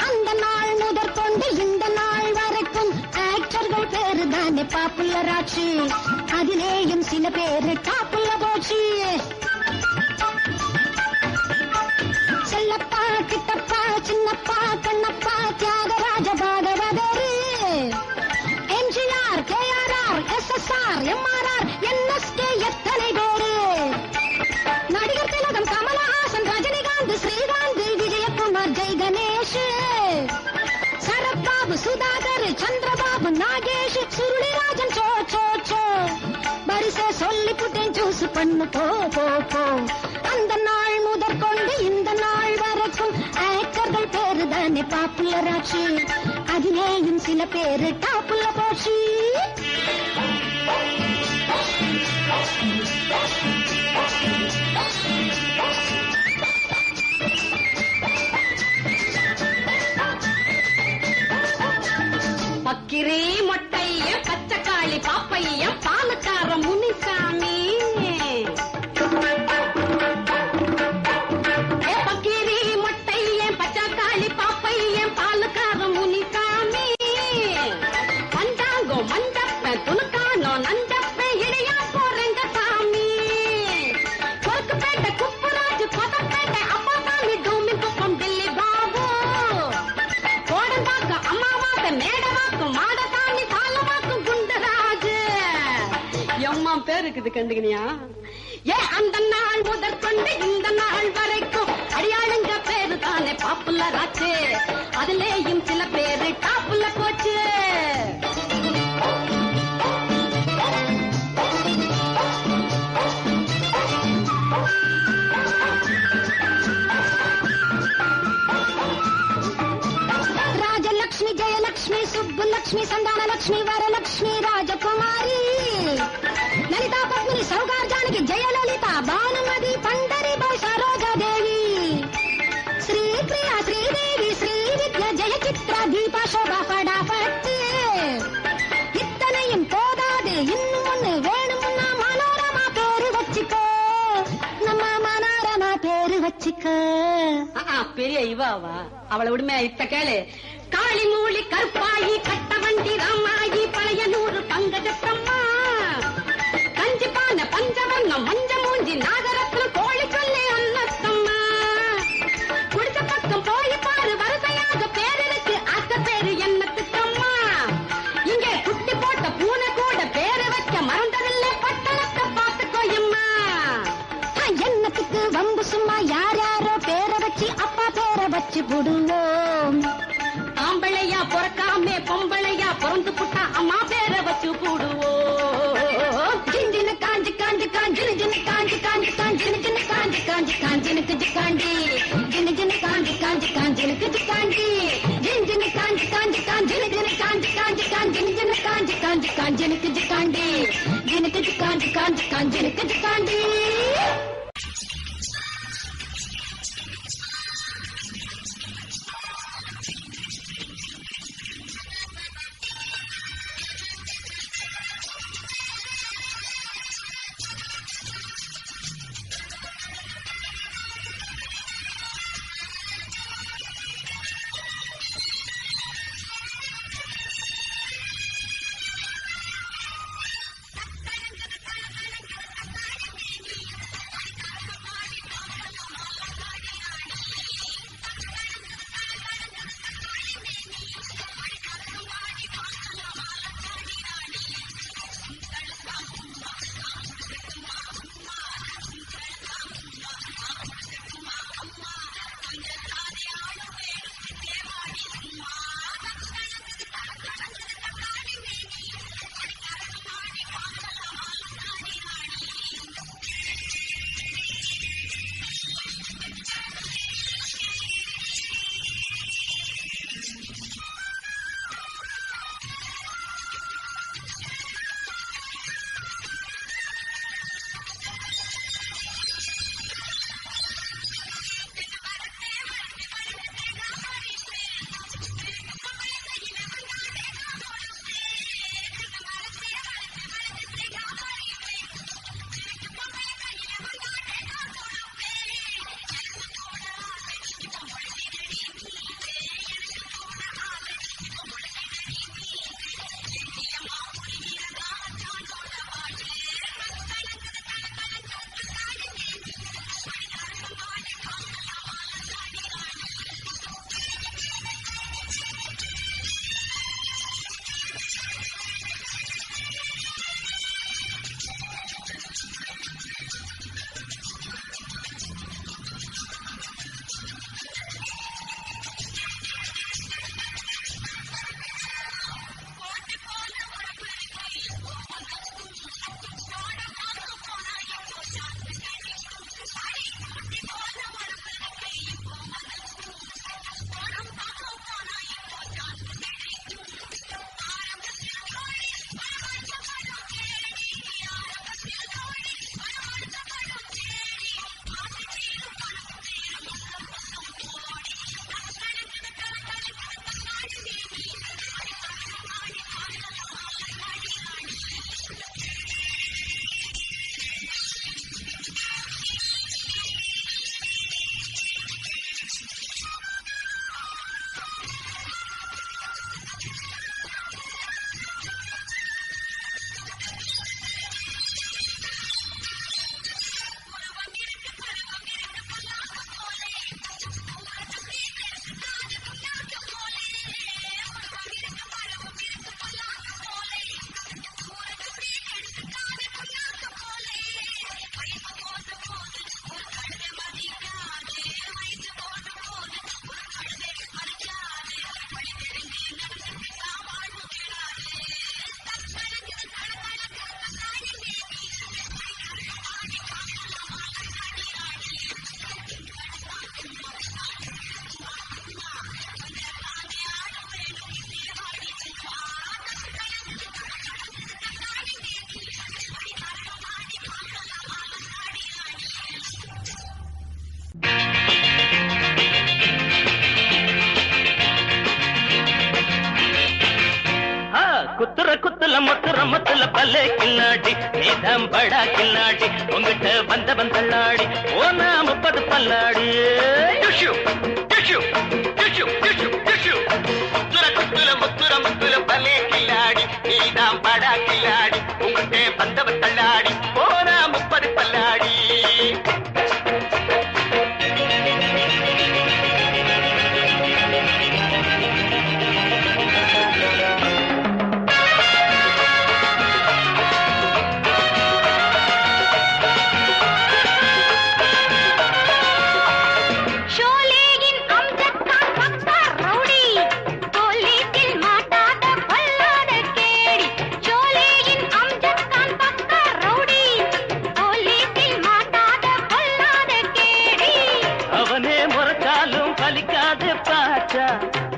அந்த நாள் முதற்கொண்டு இந்த நாள் வரைக்கும் ஆக்டர்கள் பேரு தானே பாப்புலர் ஆச்சு. அதிலேயும் சில பேரு டாப்புல போச்சு. செல்லப்பா, கிட்டப்பா, சின்னப்பா, கண்ணப்பா, தியாகராஜ பாகவதரு, எம்ஜிஆர், கேஆர்ஆர், எஸ்எஸ்ஆர், எம்ஆர்ஆர், என்எஸ்கே எத்தனை பேரு. நடிகர் திலகம், கமலஹாசன், ரஜினிகாந்த், ஸ்ரீகாந்த், விஜயகுமார், ஜெய் கணேஷ், சரத்பாபு, சுதாகர், சந்திரபாபு, நாகேஷ், சுருளிராஜன், சோ சோ சோ. வரிசை சொல்லி புட்டேன், ஜூஸ் பண்ணு போ போ போ. அந்த நாள் முதற்கொண்டு இந்த நாள் வரைக்கும் ஆக்டர்கள் பேரு தானே பாப்புலர் ஆச்சு. அதிலேயும் சில பேரு டாப்புல போச்சு. பக்கிரி மொட்டைய பச்சைக்காளி பாப்பைய பாலக்கார முனிசாமி. பக்கிரி மொட்டைய பச்சைக்காளி பாப்பைய பாலக்கார முனிசாமி. பஞ்சாங்கோ மஞ்சப்ப துணுக்கானோ நஞ்சப்ப இடையா போறங்க சாமி. கொருக்குப்பேட்டை குப்புராஜு கொதப்பேட்டை அப்பா சாமி டூமி குப்பம் தில்லி பாபு. கோடம்பாக்கம் அம்மாவாக்க மேடவாக்கும் மாடசாமி சாலவாக்கும் குண்டராஜு. எம்மா பேர் இருக்குது கண்டுகினியா? ஏ அந்த நாள் முதற்கொண்டு இந்த நாள் வரைக்கும் அடியாளுங்க பேரு தானே பாப்புலர் ஆச்சு. அதுலேயும் சில பேரு டாப்புல போச்சு. ராஜலட்சுமி, ஜெயலட்சுமி, சுப்புலட்சுமி, சந்தானலட்சுமி, வரலட்சுமி, ராஜகுமாரி, லலிதா, பத்மினி, சௌகார், ஜானகி, ஜெயலலிதா, பானுமதி, பண்டரிபாய், சரோஜாதேவி, ஸ்ரீபிரியா, ஸ்ரீதேவி, ஸ்ரீவித்யா, ஜெயசித்ரா, தீபா, சோபா, படாபட்டு. இத்தனையும் போதாது, இன்னும் ஒண்ணு வேணும்னா மனோரமா பேரு வச்சுக்கோ. நம்ம மனோரமா பேரு வச்சுக்கோ. பெரிய இவாவா? அவளை விடுமே, இப்ப கேளு. காளி மூலி கருப்பாயி கட்ட வண்டி ராமாயி பழைய நூறு பங்கஜத்தம்மா கஞ்சி பான பஞ்சவர்ணம் மஞ்ச மூஞ்சி நாகரத்னம் கோழி சொல்லி அன்னத்தம்மா குடிச்ச பக்கம் போய் பாரு வரிசையாக பேர் இருக்கு அத்த பேரு என்னத்துக்கம்மா இங்கே குட்டி போட்ட பூனை கூட பேரு வைக்க மறந்ததில்லை பட்டணத்தை பார்த்துக்கோயம்மா. என்னத்துக்கு வம்பு சும்மா யார் யாரோ பேரை வச்சு அப்பா பேரை வச்சு போடுவோம். ஆம்பளையா பொறக்காமே பொம்பளையா பிறந்து புட்டா அம்மா பேரை வச்சு போடுவோம். ஜிஞ்சினு காஞ்சி காஞ்சி காஞ்சினு ஜினு காஞ்சி காஞ்சி காஞ்சினு ஜினு காஞ்சி காஞ்சி காஞ்சினுக்கு ஜிக்காண்டி ஜினு ஜினு காஞ்சி காஞ்சி காஞ்சினுக்கு ஜிக்காண்டி ஜிஞ்சினு காஞ்சி காஞ்சி காஞ்சினு ஜினு காஞ்சி காஞ்சி காஞ்சினு ஜினு காஞ்சி காஞ்சி காஞ்சினுக்கு ஜிக்காண்டி ஜினுக்கு ஜிக்காஞ்சி காஞ்சி காஞ்சினுக்கு ஜிக்காண்டி. குத்துற குத்துல மொத்துற மொத்துல பல்லே கில்லாடி நீதான் படா கில்லாடி உங்கிட்ட வந்தவன் தள்ளாடி ஓனா 30 பல்லாடி முத்துர குத்துர முத்துர முத்துர பலே கில்லாடி நீதான் படா கில்லாடி உங்கள்கிட்ட வந்தவ தள்ளாடி போனா 30 பல்லாடி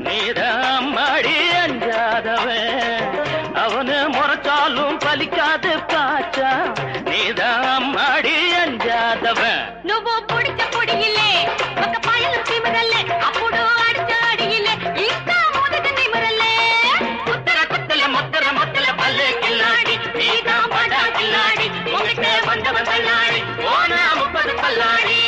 நீதான் மாடி அஞ்சாதவன் அவனு முறைச்சாலும் பலிக்காது பாச்சா நீதான் மாடி அஞ்சாதவன் నువ్వు పొడిచ పొడియిలే ఒక పాయలు తిమరల్లే అప్పుడు అడిచ అడియిలే ఇంకా మొదట నిమరల్లే ముత్తర కుత్తల ముత్తర ముత్తల పల్లె కిల్లాడి నీதான் బడా కిల్లాడి உங்ககிட்ட வந்தவன் தள்ளாடி போனா 30 பல்லாடி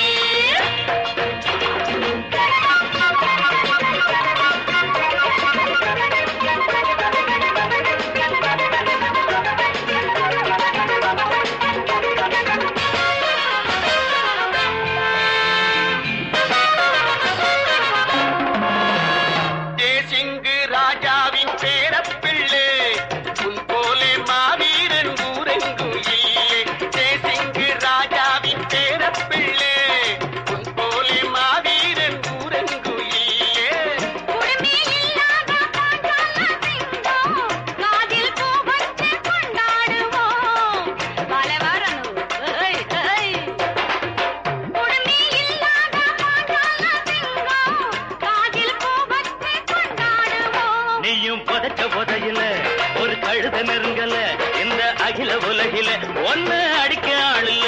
ஒரு கழுத நெருங்கல இந்த அகில உலகில ஒன்னு அடிக்க ஆளுல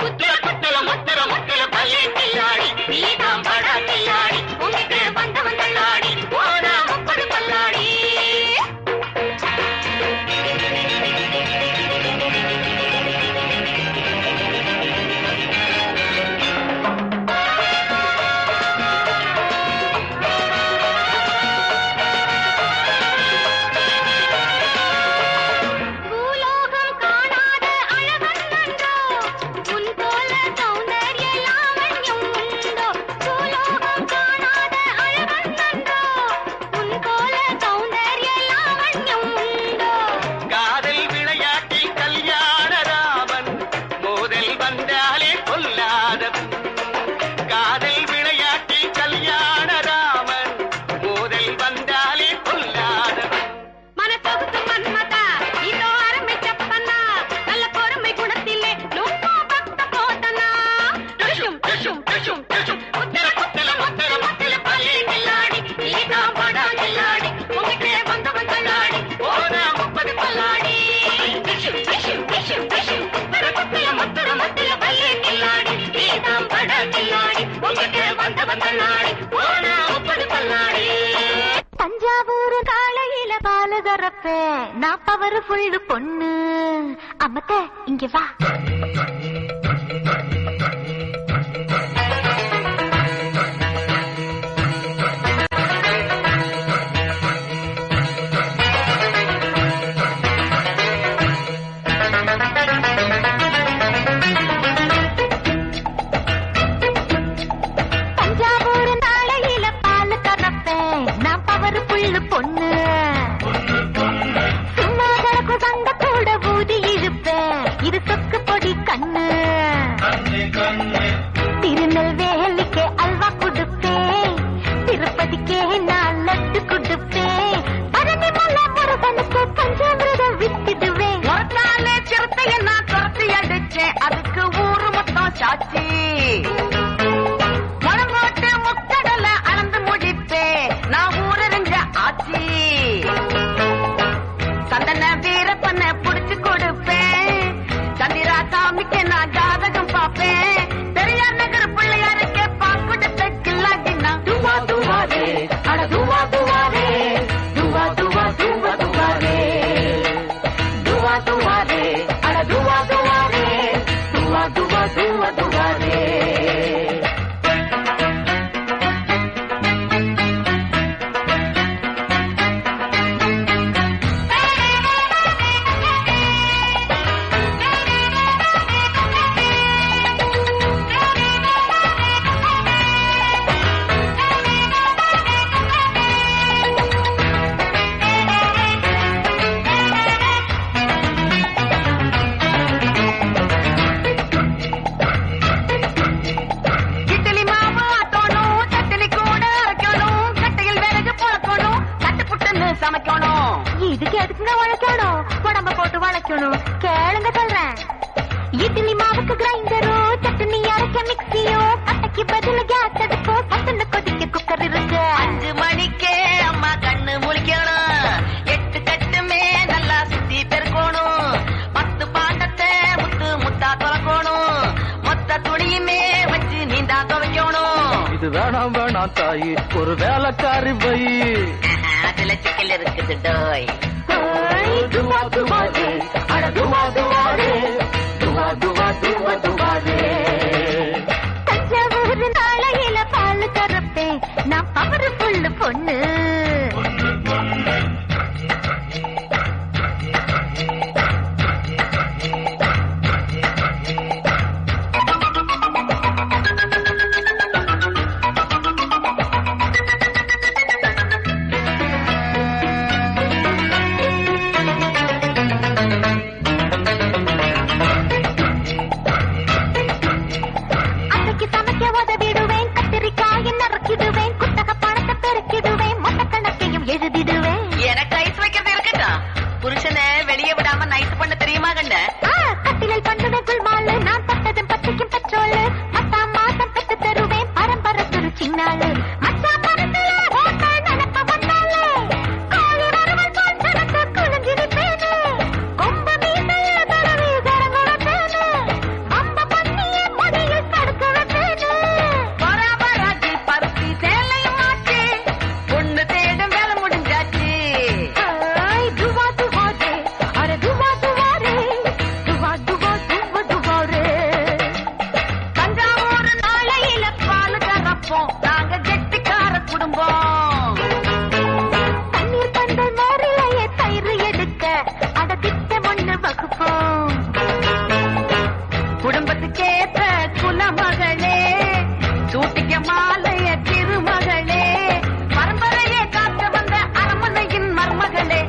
குத்துற குத்தல முத்திர முத்திர பல்லே கில்லாடி நீதான் படா கில்லாடி உங்ககிட்ட வந்தவன் தள்ளாடி போனா 30 பல்லாடி தஞ்சாவூர் காலையில பால கறப்ப நான் பவர் ஃபுல் பொண்ணு அம்மத்த இங்க வா பொண்ணு சும்மா கணக்கு சண்டை கூட ஊதி இழுப்பேன் இது சொக்கு பொடி கண்ணு எதுக்குங்க உழைக்கணும், உடம்ப போட்டு வளைக்கணும். கேளுங்க சொல்றேன். இட்லி மாவுக்கு கிரைண்டரோ, சட்னி அரைக்க மிக்சியோ, அட்டைக்கு பதில் கேஸ் அடுப்போ, சட்டுன்னு கொதிக்க குக்கர் இருக்கு. 5 மணிக்கே அம்மா கண்ணு முழிக்கணும், 8 கட்டுமே நல்லா சுத்தி பெருக்கணும், 10 பாண்டத்தை முத்து முத்தா தொலைக்கணும், மொத்த துணியுமே வச்சு நீந்தா துவைக்கணும். இது வேணாம் வேணாம் தாயி, ஒரு வேலைக்காரி வை. அதுல சிக்கல் இருக்குது டோய். துவா துவா தே, அட துவா துவா தே, துவா துவா துவா துவா தே. தஞ்சாவூர் நாளையில பால் கறப்பேன், நான் பவரு புல்லு பொண்ணு. எனக்கு ஐஸ் வைக்கிறது இருக்கட்டும், புருஷனை வெளியே விடாம நைஸ் பண்ண தெரியுமா கண்ட? கட்டிலில் பண்ணுவேன் மாலு, நான் தொட்டதும் பச்சைக்கும் பெட்ரோலு, மத்தா மாசம் பெற்று தருவேன் பரம்பரை துரு சின்னாலு. மச்சா பரத்துல ஹோட்டல் நினைப்ப வந்தாலே, கோழி வரவல் போல் சரக்கு குளிஞ்சிருப்பேனு, கொம்ப மீசையில தடவி கரங்குடத்தேனு, அம்ப பண்ணிய முடியில் தடுக்க வைப்பேனு. பராபராஜி பருத்தி சேலையும் மாற்றி, பொண்ணு தேடும் வேலை முடிஞ்சாச்சு. துவா துவா தே, அட துவா துவா ரே, துவா துவா துவா துவா ரே. தஞ்சாவூர் நாளையில பால் கறப்போம், நாங்க கெட்டிக்கார குடும்பம். தண்ணீர் பந்த மோரிலேயே தயிர் எடுக்க, அட திட்டம் ஒண்ணு வகுப்போம். குடும்பத்துக்கேற்ற குலமகளே, சூட்டிக்க மாலைய திருமகளே, பரம்பரையே காத்து வந்த அரண்மனையின் மருமகளே.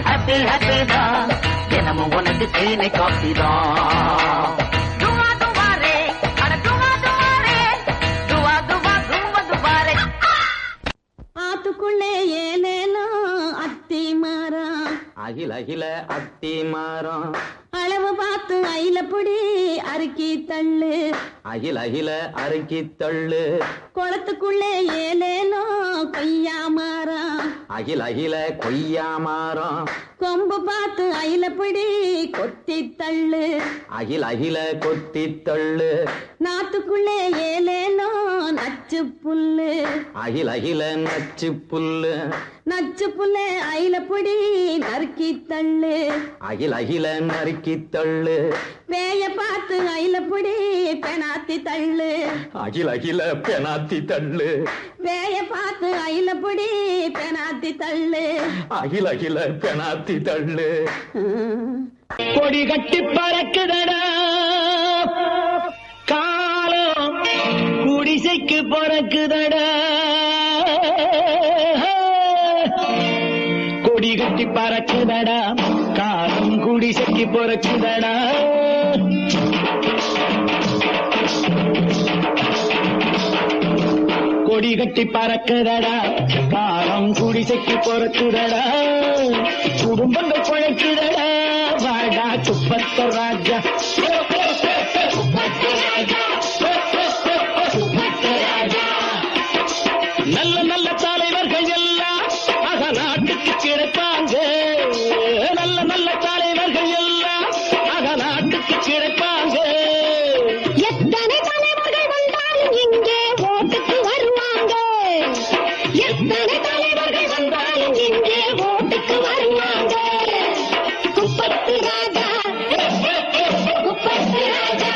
ஹாப்பி ஹாப்பி தான், தினமும் உனக்கு தேனை காப்பி தான். துவா துவாரே, அட துவா துவாரே, துவா துவா துவா துவாரே. ஆத்துக்குள்ளே ஏலேலோ அத்தி மரம், அகில அகில அத்தி மரம், அளவு பார்த்து ஐலப்பொடி அறுக்கி தள்ளு, அகில அகில அறுக்கி தள்ளு, குளத்துக்குள்ளே ஏலேலோ கொய்யா மரம், அகில அகில கொய்யா மரம், கொம்பு பார்த்து ஐலப்பொடி கொத்தி தள்ளு, அகில அகில கொத்தி தள்ளு, நாத்துக்குள்ளே ஏலேலோ நச்சு புல்லு, அகில அகில நச்சு புல்லு, நச்சு புல்லே ஐலப்பொடி நறுக்கி தள்ளு, அகில அகில நறுக்கி தள்ளு, பேய பார்த்து ஐலப்பொடி பெனாத்தி தள்ளு, அகில அகில பெனாத்தி தள்ளு, பேய பார்த்து ஐலப்பொடி பெனாத்தி தள்ளு. அகில அகில பெனாத்தி தள்ளு. கொடி கட்டி பறக்குதடா காலம், குடிசைக்கு பிறக்குதடா. கொடி கட்டி பறக்குதடா காலம், குடிசைக்கு பிறக்குதடா. கொடி கட்டி பறக்குதடா காலம், குடிசைக்கு பிறக்குதடா. குடும்பங்கள் குழைக்குதடா, வாடா குப்பத்து ராஜா. நல்ல நல்ல தலைவர்கள் எல்லாம் அக நாட்டுக்கு கிடைப்பாங்க, நல்ல நல்ல தலைவர்கள் எல்லாம் அக நாட்டுக்கு கிடைப்பாங்க. எத்தனை தலைவர்கள் வந்தாலும் இங்கே ஓட்டுக்கு வருவாங்க, எத்தனை தலைவர்கள் வந்தாலும் இங்கே ஓட்டுக்கு வருவாங்க. குப்பத்து ராஜா, குப்பத்து ராஜா.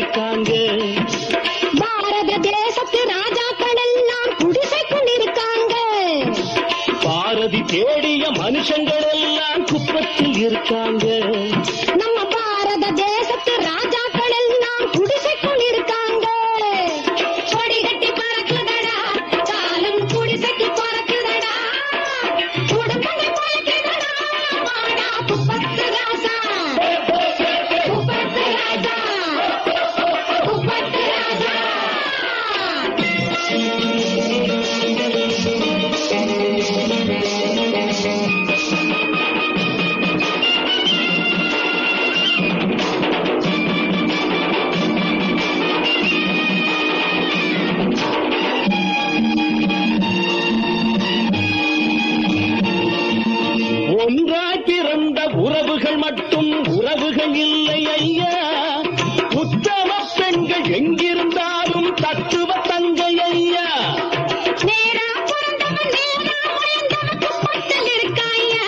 இருக்காங்க. பாரத தேசத்து ராஜாக்கள் எல்லாம் குடிசைக்குள் இருக்காங்க. பாரதி தேடிய மனுஷங்கள் எல்லாம் குப்பத்தில் இருக்காங்க. நம்ம பாரத தேசத்து ராஜாக்கள் எல்லாம் குடிசைக்குள் இருக்காங்க. கொடி கட்டி பறக்குதடா, காலம் குடிசைக்கு பறக்குதடா, குடும்பங்கள் பறக்குதடா, வாடா குப்பத்து ராசா, குப்பத்து ராஜா, குப்பத்து ராஜா. ஒன்றாய் பிறந்த உறவுகள் மட்டும் உறவுகள் இல்லை ஐயா. உத்தம பெண்கள் எங்கிருந்தாலும் தத்துவ தங்கை ஐயா. நேரா பிறந்தவன் நேரா உயர்ந்தவன் குப்பத்தில் இருக்காயா.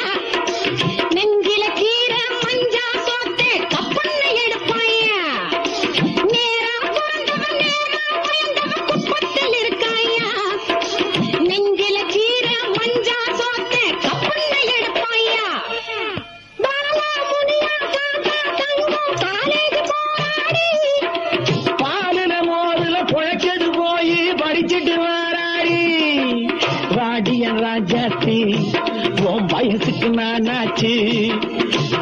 நெஞ்சில கீரை மஞ்சா சோத்து கப்பண்ணை எடுப்பாயா. நேரா பிறந்தவன் நேரா உயர்ந்தவன் குப்பத்தில் இருக்காயா. நெஞ்சில கீரை மஞ்சா சோத்து கப்பண்ணை எடுப்பாயா. பாலா முனியா காக்கா தங்கம் காலேஜ் போராடி, பாலின மோதுல புழைச்சது போய் படிச்சுட்டு வாராடி. வாடியன் ராஜாத்தி உன் வயசுக்கு நானாச்சு,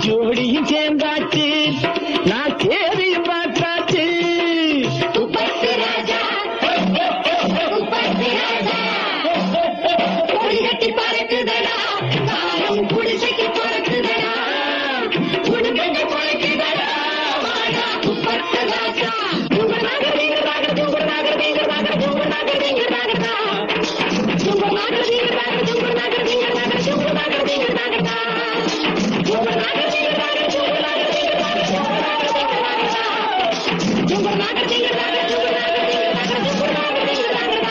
ஜோடியும் சேர்ந்தாச்சு, நான் தேவையும் பார்த்தாச்சு. குப்பத்து ராஜா, குப்பத்து ராஜா. கொடி கட்டி பறக்குதடா, காலம் குடிசைக்கு பறக்குதடா, குடும்பங்கள் பறக்குதடா, வாடா குப்பத்து ராஜா. கும்பனாக தீங்கராக, கும்பனாக தீங்கராக, கும்பனாக தீங்கராக, கும்பனாக தீங்கராக, கும்பனாக தீங்கராக, கும்பனாக தீங்கராக, கும்பனாக தீங்கராக, கும்பனாக தீங்கராக, கும்பனாக தீங்கராக, கும்பனாக தீங்கராக, கும்பனாக தீங்கராக.